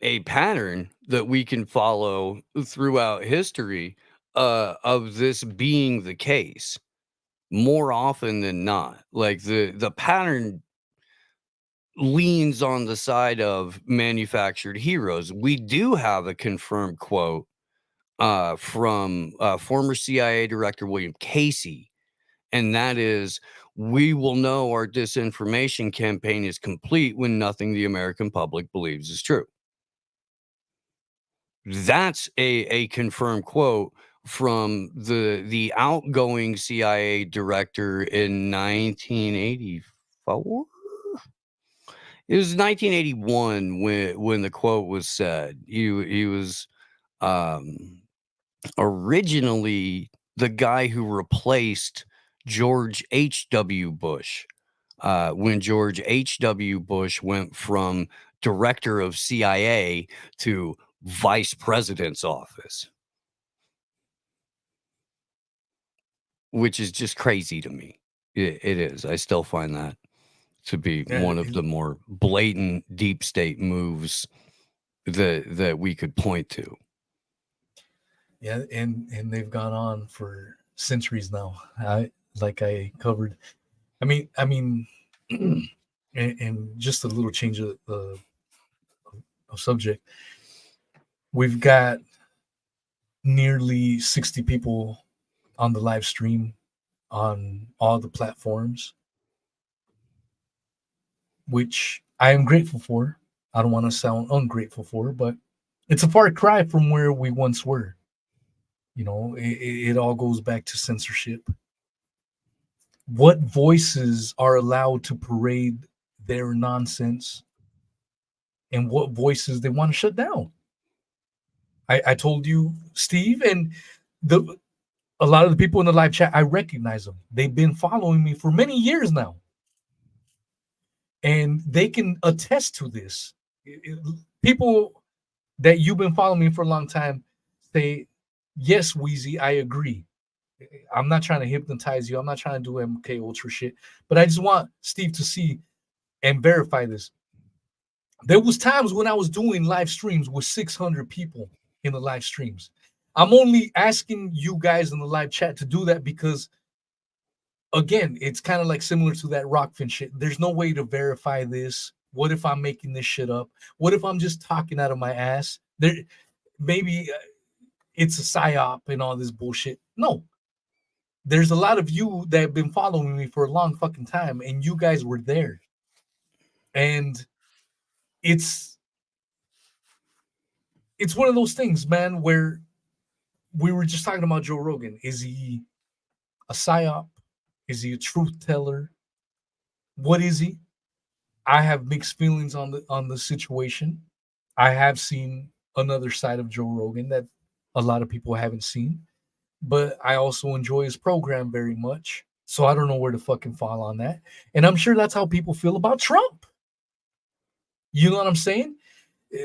a pattern that we can follow throughout history of this being the case more often than not. Like the pattern leans on the side of manufactured heroes. We do have a confirmed quote from former CIA Director William Casey, and that is, "We will know our disinformation campaign is complete when nothing the American public believes is true." That's a confirmed quote from the outgoing CIA director in 1984. It was 1981 when the quote was said. He was originally the guy who replaced George H.W. Bush when George H.W. Bush went from director of CIA to vice president's office, which is just crazy to me. It is. I still find that to be one of the more blatant deep state moves that we could point to. Yeah, and they've gone on for centuries now. I covered. I mean, and just a little change of subject. We've got nearly 60 people on the live stream on all the platforms, which I am grateful for. I don't want to sound ungrateful for, but it's a far cry from where we once were. You know, it all goes back to censorship. What voices are allowed to parade their nonsense and what voices they want to shut down? I told you, Steve, and a lot of the people in the live chat, I recognize them. They've been following me for many years now. And they can attest to this. People that you've been following me for a long time say, yes, Weezy, I agree. I'm not trying to hypnotize you. I'm not trying to do MK Ultra shit. But I just want Steve to see and verify this. There was times when I was doing live streams with 600 people in the live streams. I'm only asking you guys in the live chat to do that because, again, it's kind of like similar to that Rockfin shit. There's no way to verify this. What if I'm making this shit up? What if I'm just talking out of my ass? Maybe it's a psyop and all this bullshit. No. There's a lot of you that have been following me for a long fucking time, and you guys were there. And it's one of those things, man, where we were just talking about Joe Rogan. Is he a psyop? Is he a truth teller? What is he? I have mixed feelings on the situation. I have seen another side of Joe Rogan that a lot of people haven't seen, but I also enjoy his program very much. So I don't know where to fucking fall on that. And I'm sure that's how people feel about Trump. You know what I'm saying?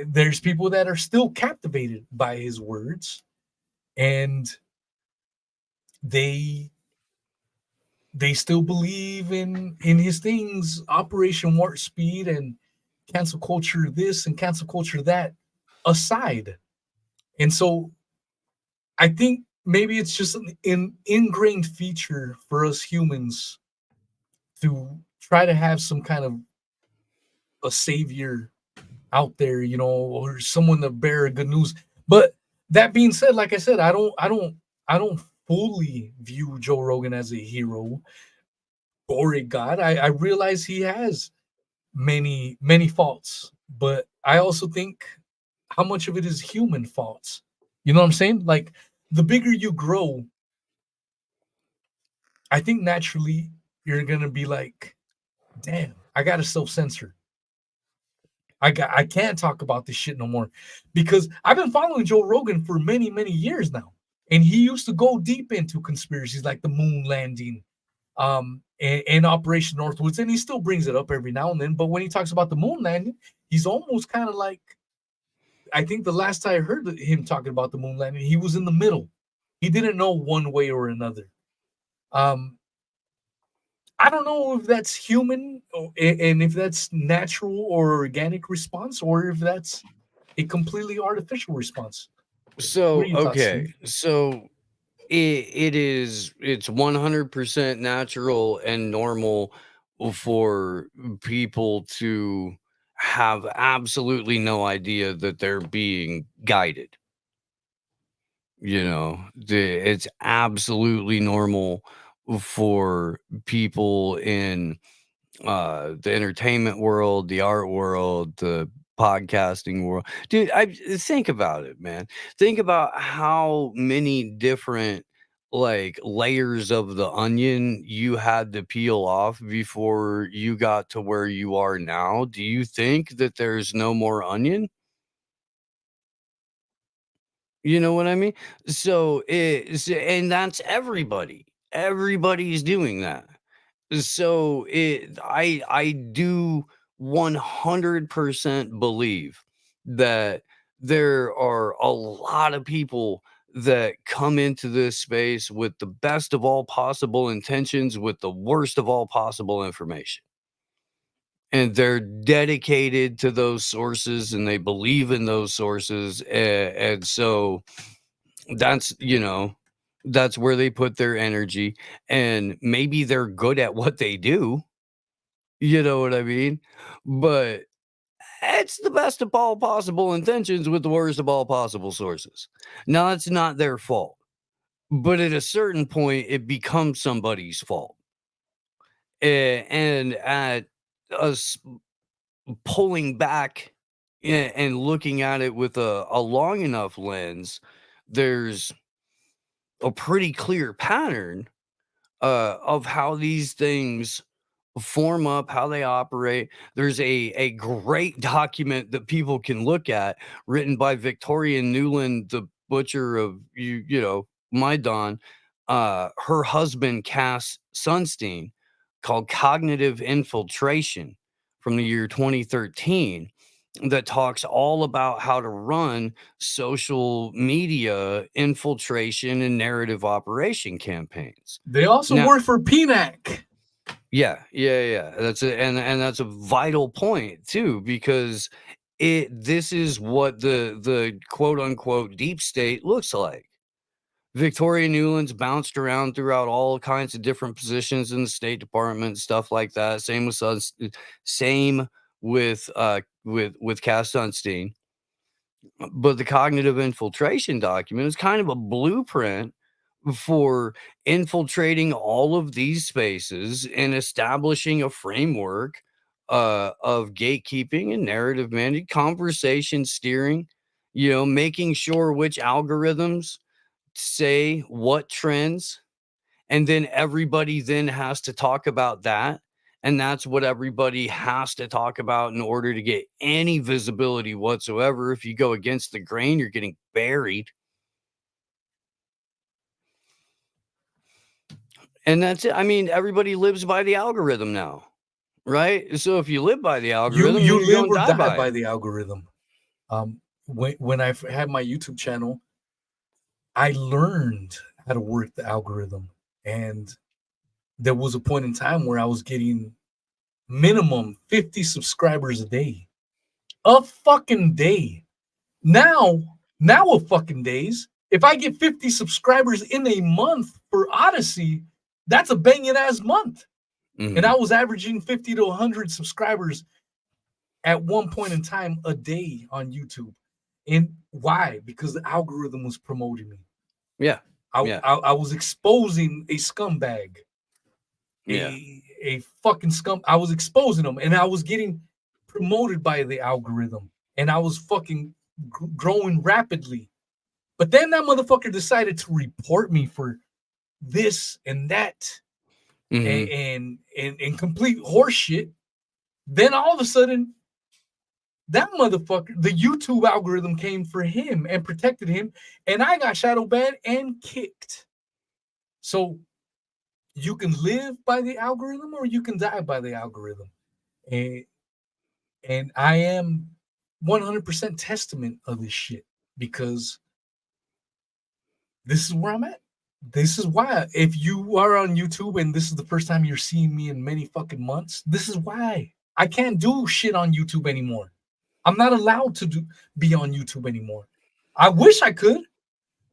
There's people that are still captivated by his words, and they still believe in his things, Operation Warp Speed and cancel culture this and cancel culture that aside. And so I think maybe it's just an ingrained feature for us humans to try to have some kind of a savior out there, you know, or someone to bear good news. But that being said, like I said, I don't fully view Joe Rogan as a hero or a god. I realize he has many faults, but I also think how much of it is human faults. You know what I'm saying? Like, the bigger you grow, I think naturally you're gonna be like, damn, I gotta self-censor. I can't talk about this shit no more, because I've been following Joe Rogan for many, many years now. And he used to go deep into conspiracies like the moon landing, and Operation Northwoods, and he still brings it up every now and then. But when he talks about the moon landing, he's almost kind of like, I think the last time I heard him talking about the moon landing, he was in the middle. He didn't know one way or another. I don't know if that's human and if that's natural or organic response, or if that's a completely artificial response. So, What are your thoughts, okay. Steve? So it's 100% natural and normal for people to have absolutely no idea that they're being guided. It's absolutely normal for people in the entertainment world, the art world, the podcasting world. Dude, I think about it, man. Think about how many different like layers of the onion you had to peel off before you got to where you are now. Do you think that there's no more onion? You know what I mean? So and that's everybody. Everybody's doing that. So I do 100% believe that there are a lot of people that come into this space with the best of all possible intentions, with the worst of all possible information. And they're dedicated to those sources and they believe in those sources. And so that's, that's where they put their energy, and maybe they're good at what they do. You know what I mean? But it's the best of all possible intentions with the worst of all possible sources. Now, it's not their fault, but at a certain point, it becomes somebody's fault. And at us pulling back and looking at it with a long enough lens, there's a pretty clear pattern of how these things form up, how they operate. There's a great document that people can look at, written by Victoria Newland, the butcher of my Don, her husband Cass Sunstein, called Cognitive Infiltration, from the year 2013, that talks all about how to run social media infiltration and narrative operation campaigns. They also work for PNAC. Yeah. That's it, and that's a vital point too, because this is what the quote unquote deep state looks like. Victoria Newland's bounced around throughout all kinds of different positions in the State Department, stuff like that. Same with Cass Sunstein. But the Cognitive Infiltration document is kind of a blueprint for infiltrating all of these spaces and establishing a framework of gatekeeping and narrative management, conversation steering, making sure which algorithms say what trends, and then everybody then has to talk about that. And that's what everybody has to talk about in order to get any visibility whatsoever. If you go against the grain, you're getting buried. And that's it. I mean, everybody lives by the algorithm now, right? So if you live by the algorithm, you live or die by the algorithm. When I had my YouTube channel, I learned how to work the algorithm, and there was a point in time where I was getting minimum 50 subscribers a day. A fucking day. Now a fucking days, if I get 50 subscribers in a month for Odyssey, that's a banging ass month. Mm-hmm. And I was averaging 50 to 100 subscribers at one point in time a day on YouTube. And why? Because the algorithm was promoting me. Yeah. I was exposing a scumbag. A fucking scum. I was exposing them, and I was getting promoted by the algorithm, and I was fucking growing rapidly. But then that motherfucker decided to report me for this and that and complete horseshit. Then all of a sudden, that motherfucker, the YouTube algorithm came for him and protected him, and I got shadow banned and kicked. So you can live by the algorithm or you can die by the algorithm. And I am 100% testament of this shit, because this is where I'm at. This is why. If you are on YouTube and this is the first time you're seeing me in many fucking months, this is why. I can't do shit on YouTube anymore. I'm not allowed to be on YouTube anymore. I wish I could.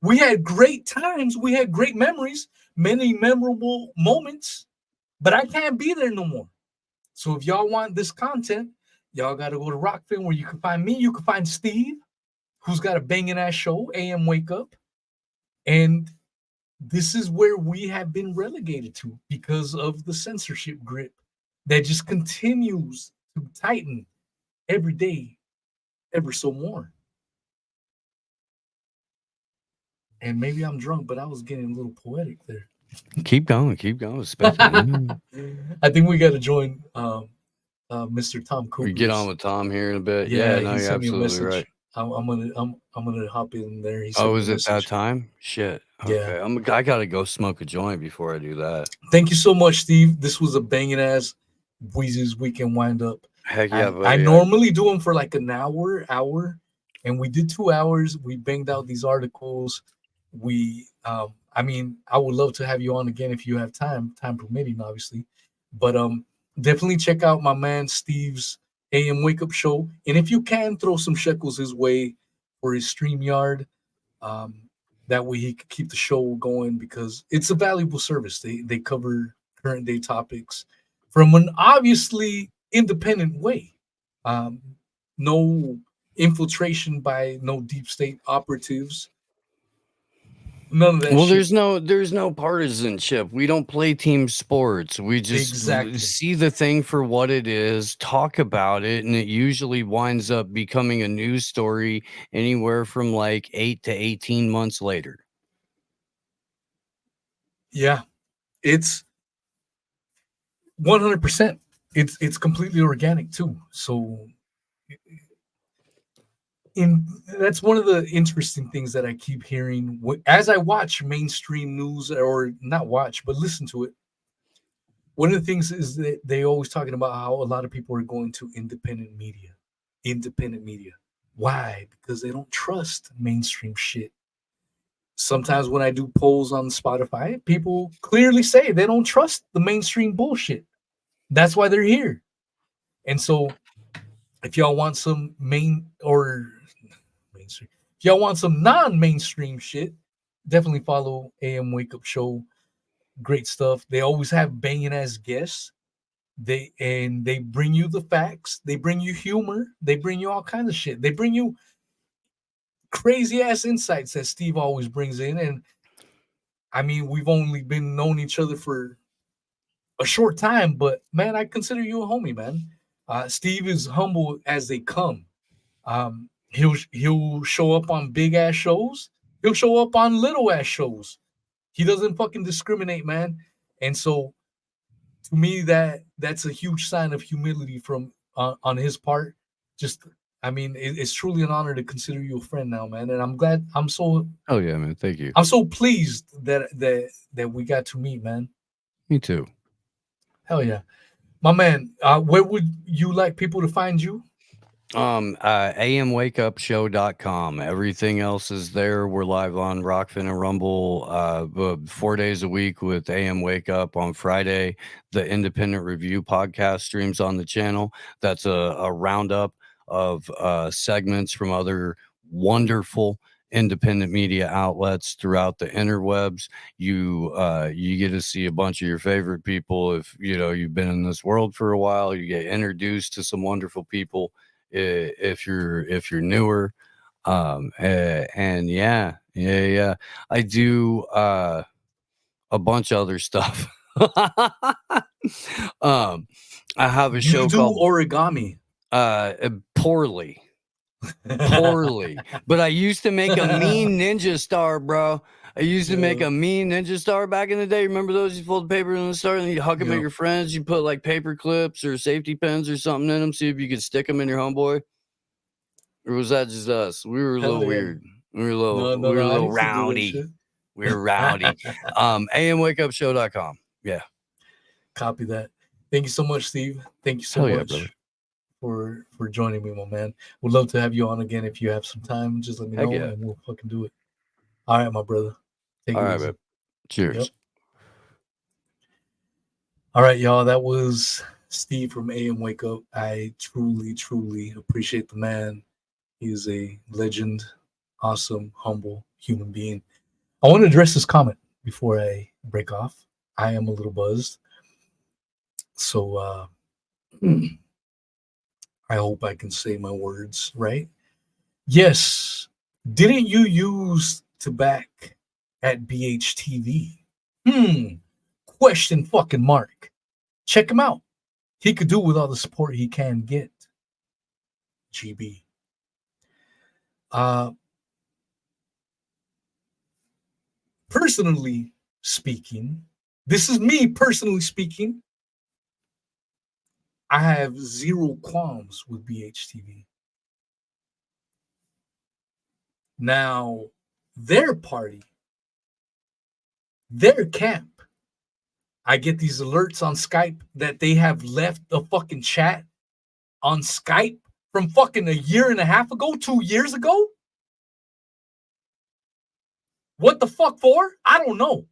We had great times. We had great memories, many memorable moments, but I can't be there no more. So if y'all want this content, y'all got to go to Rockfin, where you can find me. You can find Steve, who's got a banging ass show, AM Wake Up. And this is where we have been relegated to because of the censorship grip that just continues to tighten every day, ever so more. And maybe I'm drunk, but I was getting a little poetic there. Keep going. I think we got to join Mr. Tom Cooper. We get on with Tom here in a bit. Yeah, no, he you're sent me a absolutely message. Right. I'm gonna hop in there. He Oh, is it that time? Shit. Okay. Yeah. I gotta go smoke a joint before I do that. Thank you so much, Steve. This was a banging ass Weezy's weekend wind up. Heck yeah, buddy. I normally do them for like an hour, and we did 2 hours. We banged out these articles. I mean, I would love to have you on again if you have time permitting, obviously. But definitely check out my man Steve's AM Wake Up Show. And if you can, throw some shekels his way for his StreamYard. That way he could keep the show going, because it's a valuable service. They cover current day topics from an obviously independent way. No infiltration by no deep state operatives. None of that. Well, shit. there's no partisanship. We don't play team sports. We just see the thing for what it is, talk about it, and it usually winds up becoming a news story anywhere from like 8 to 18 months later. Yeah, it's 100%. It's completely organic too. So that's one of the interesting things that I keep hearing as I watch mainstream news, or not watch, but listen to it. One of the things is that they always talking about how a lot of people are going to independent media. Why? Because they don't trust mainstream shit. Sometimes when I do polls on Spotify, people clearly say they don't trust the mainstream bullshit. That's why they're here. And so if y'all want some if y'all want some non-mainstream shit, definitely follow AM Wake Up Show. Great stuff. They always have banging ass guests. They bring you the facts. They bring you humor. They bring you all kinds of shit. They bring you crazy ass insights that Steve always brings in. And I mean, we've only been known each other for a short time, but man, I consider you a homie, man. Steve is humble as they come. He'll show up on big ass shows. He'll show up on little ass shows. He doesn't fucking discriminate, man. And so, to me, that's a huge sign of humility from on his part. I mean, it's truly an honor to consider you a friend now, man. And I'm glad. Oh yeah, man. Thank you. I'm so pleased that we got to meet, man. Me too. Hell yeah, my man. Where would you like people to find you? amwakeupshow.com. Everything else is there. We're live on Rockfin and Rumble 4 days a week with AM Wake Up. On Friday, the Independent Review podcast streams on the channel. That's a roundup of segments from other wonderful independent media outlets throughout the interwebs. You get to see a bunch of your favorite people. If you've been in this world for a while, you get introduced to some wonderful people. If you're newer, and yeah, I do a bunch of other stuff. I have a show called origami. Poorly. Poorly. But I used to make a mean ninja star, bro. I used to make a mean ninja star back in the day. Remember those? You fold paper in the star and you hug them at your friends. You put like paper clips or safety pins or something in them. See if you could stick them in your homeboy. Or was that just us? We were a little weird. We were a little rowdy. We were rowdy. AMWakeUpShow.com. Yeah. Copy that. Thank you so much, Steve. Thank you so much for joining me, my man. Would love to have you on again if you have some time. Just let me know and we'll fucking do it. All right, my brother. Take it easy. Babe. Cheers. Yep. All right, y'all. That was Steve from AM Wake Up. I truly, truly appreciate the man. He is a legend, awesome, humble human being. I want to address this comment before I break off. I am a little buzzed. So I hope I can say my words right. Yes. Didn't you use to back at BHTV? Question fucking mark. Check him out. He could do with all the support he can get. GB. Personally speaking, this is me personally speaking, I have zero qualms with BHTV. Now, their party, their camp, I get these alerts on Skype that they have left the fucking chat on Skype from fucking a year and a half ago, 2 years ago. What the fuck for? I don't know.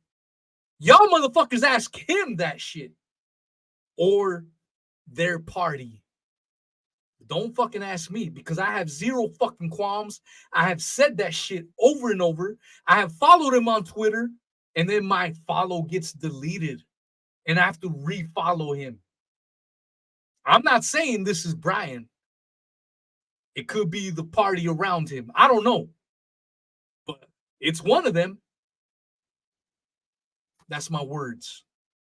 Y'all motherfuckers ask him that shit. Or their party. Don't fucking ask me because I have zero fucking qualms. I have said that shit over and over. I have followed him on Twitter and then my follow gets deleted and I have to refollow him. I'm not saying this is Brian. It could be the party around him. I don't know. But it's one of them. That's my words.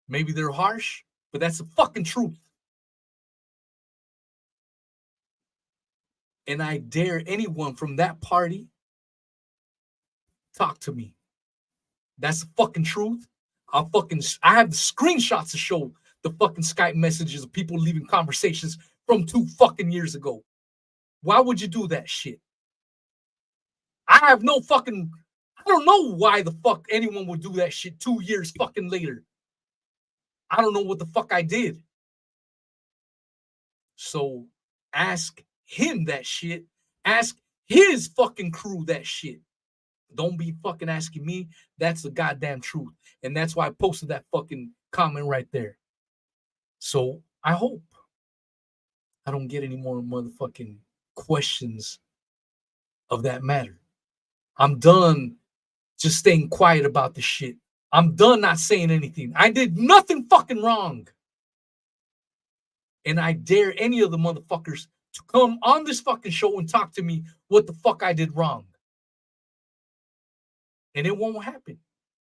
Maybe they're harsh, but that's the fucking truth. And I dare anyone from that party talk to me. That's the fucking truth. I have the screenshots to show the fucking Skype messages of people leaving conversations from 2 fucking years ago. Why would you do that shit? I don't know why the fuck anyone would do that shit 2 years fucking later. I don't know what the fuck I did. So ask him that shit. Ask his fucking crew that shit. Don't be fucking asking me. That's the goddamn truth. And that's why I posted that fucking comment right there. So I hope I don't get any more motherfucking questions of that matter. I'm done just staying quiet about the shit. I'm done not saying anything. I did nothing fucking wrong. And I dare any of the motherfuckers to come on this fucking show and talk to me what the fuck I did wrong. And it won't happen.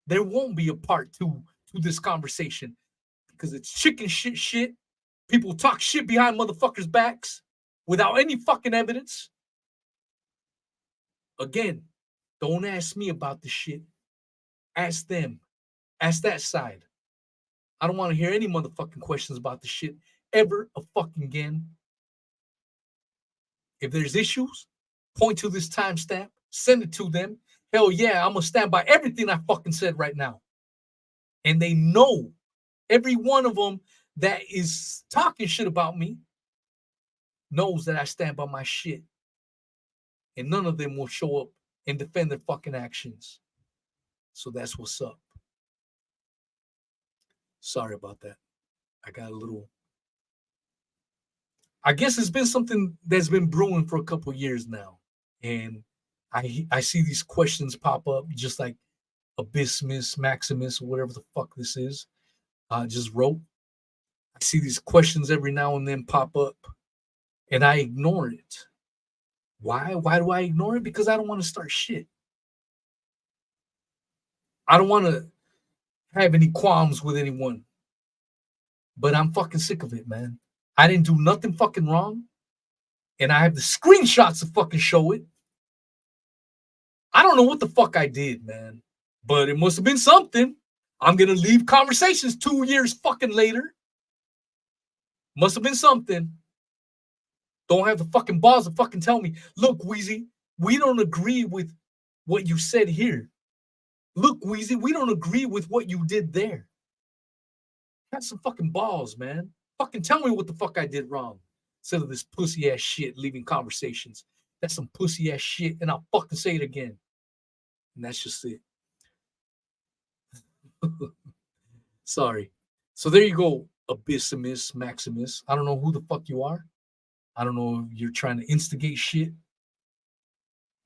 There won't be a part 2 to this conversation because it's chicken shit. People talk shit behind motherfuckers' backs without any fucking evidence. Again, don't ask me about this shit. Ask them. Ask that side. I don't want to hear any motherfucking questions about this shit ever a fucking again. If there's issues, point to this timestamp, send it to them. Hell yeah, I'm going to stand by everything I fucking said right now. And they know, every one of them that is talking shit about me knows that I stand by my shit. And none of them will show up and defend their fucking actions. So that's what's up. Sorry about that. I guess it's been something that's been brewing for a couple of years now. And I see these questions pop up just like Abysmus, Maximus, or whatever the fuck this is. Just wrote. I see these questions every now and then pop up and I ignore it. Why? Why do I ignore it? Because I don't want to start shit. I don't want to have any qualms with anyone. But I'm fucking sick of it, man. I didn't do nothing fucking wrong. And I have the screenshots to fucking show it. I don't know what the fuck I did, man. But it must have been something. I'm going to leave conversations 2 years fucking later. Must have been something. Don't have the fucking balls to fucking tell me, look, Weezy, we don't agree with what you said here. Look, Weezy, we don't agree with what you did there. Have some fucking balls, man. Fucking tell me what the fuck I did wrong. Instead of this pussy ass shit leaving conversations. That's some pussy ass shit, and I'll fucking say it again. And that's just it. Sorry. So there you go, Abyssimus Maximus. I don't know who the fuck you are. I don't know if you're trying to instigate shit.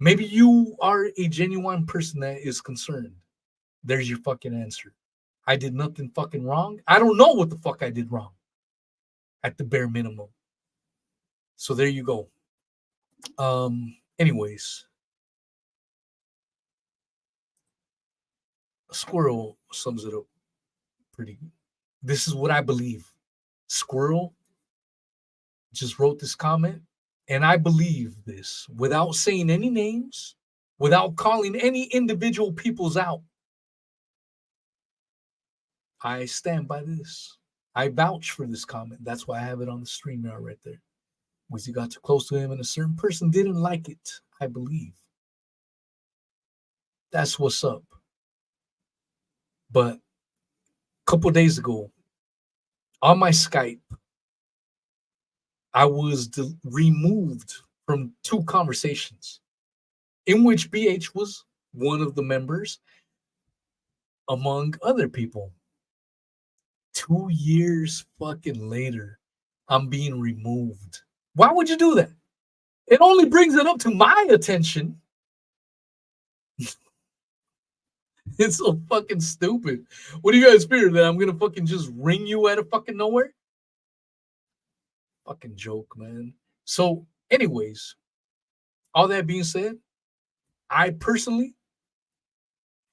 Maybe you are a genuine person that is concerned. There's your fucking answer. I did nothing fucking wrong. I don't know what the fuck I did wrong. At the bare minimum. So there you go. Anyways. A squirrel sums it up pretty good. This is what I believe. Squirrel just wrote this comment, and I believe this without saying any names, without calling any individual peoples out. I stand by this. I vouch for this comment. That's why I have it on the stream now right there. Weezy got too close to him, and a certain person didn't like it, I believe. That's what's up. But a couple days ago, on my Skype, I was removed from 2 conversations in which BH was one of the members, among other people. 2 years fucking later, I'm being removed. Why would you do that? It only brings it up to my attention. It's so fucking stupid. What do you guys fear? That I'm going to fucking just ring you out of fucking nowhere? Fucking joke, man. So, anyways, all that being said, I personally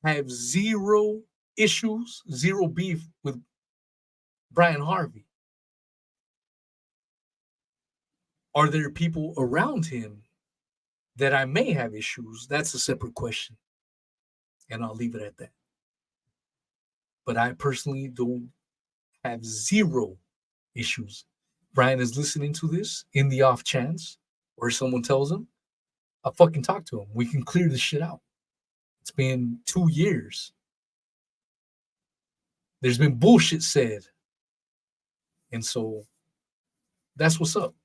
have 0 issues, 0 beef with Brian Harvey. Are there people around him that I may have issues? That's a separate question. And I'll leave it at that. But I personally don't have 0 issues. Brian is listening to this in the off chance, or someone tells him, I'll fucking talk to him. We can clear this shit out. It's been 2 years. There's been bullshit said. And so that's what's up.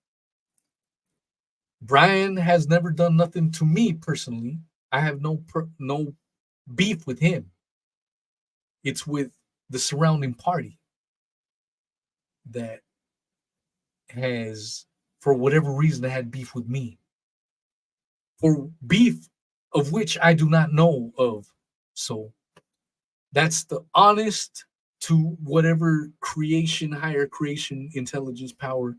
Brian has never done nothing to me personally. I have no beef with him. It's with the surrounding party that has, for whatever reason, had beef with me. For beef of which I do not know of. So that's the honest to whatever creation, higher creation, intelligence, power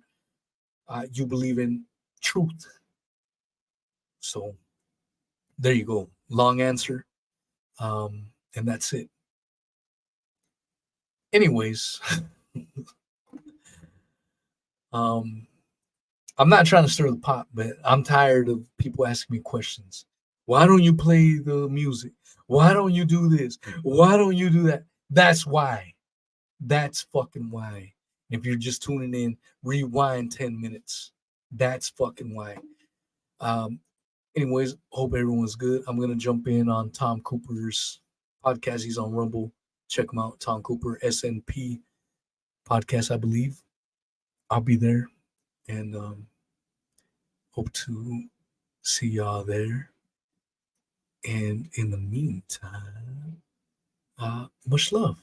you believe in, truth. So there you go. Long answer. And that's it. Anyways, I'm not trying to stir the pot, but I'm tired of people asking me questions. Why don't you play the music? Why don't you do this? Why don't you do that? That's why. That's fucking why. If you're just tuning in, rewind 10 minutes. That's fucking why. Anyways, hope everyone's good. I'm going to jump in on Tom Cooper's podcast. He's on Rumble. Check him out. Tom Cooper, SNP podcast, I believe. I'll be there. And hope to see y'all there. And in the meantime, much love.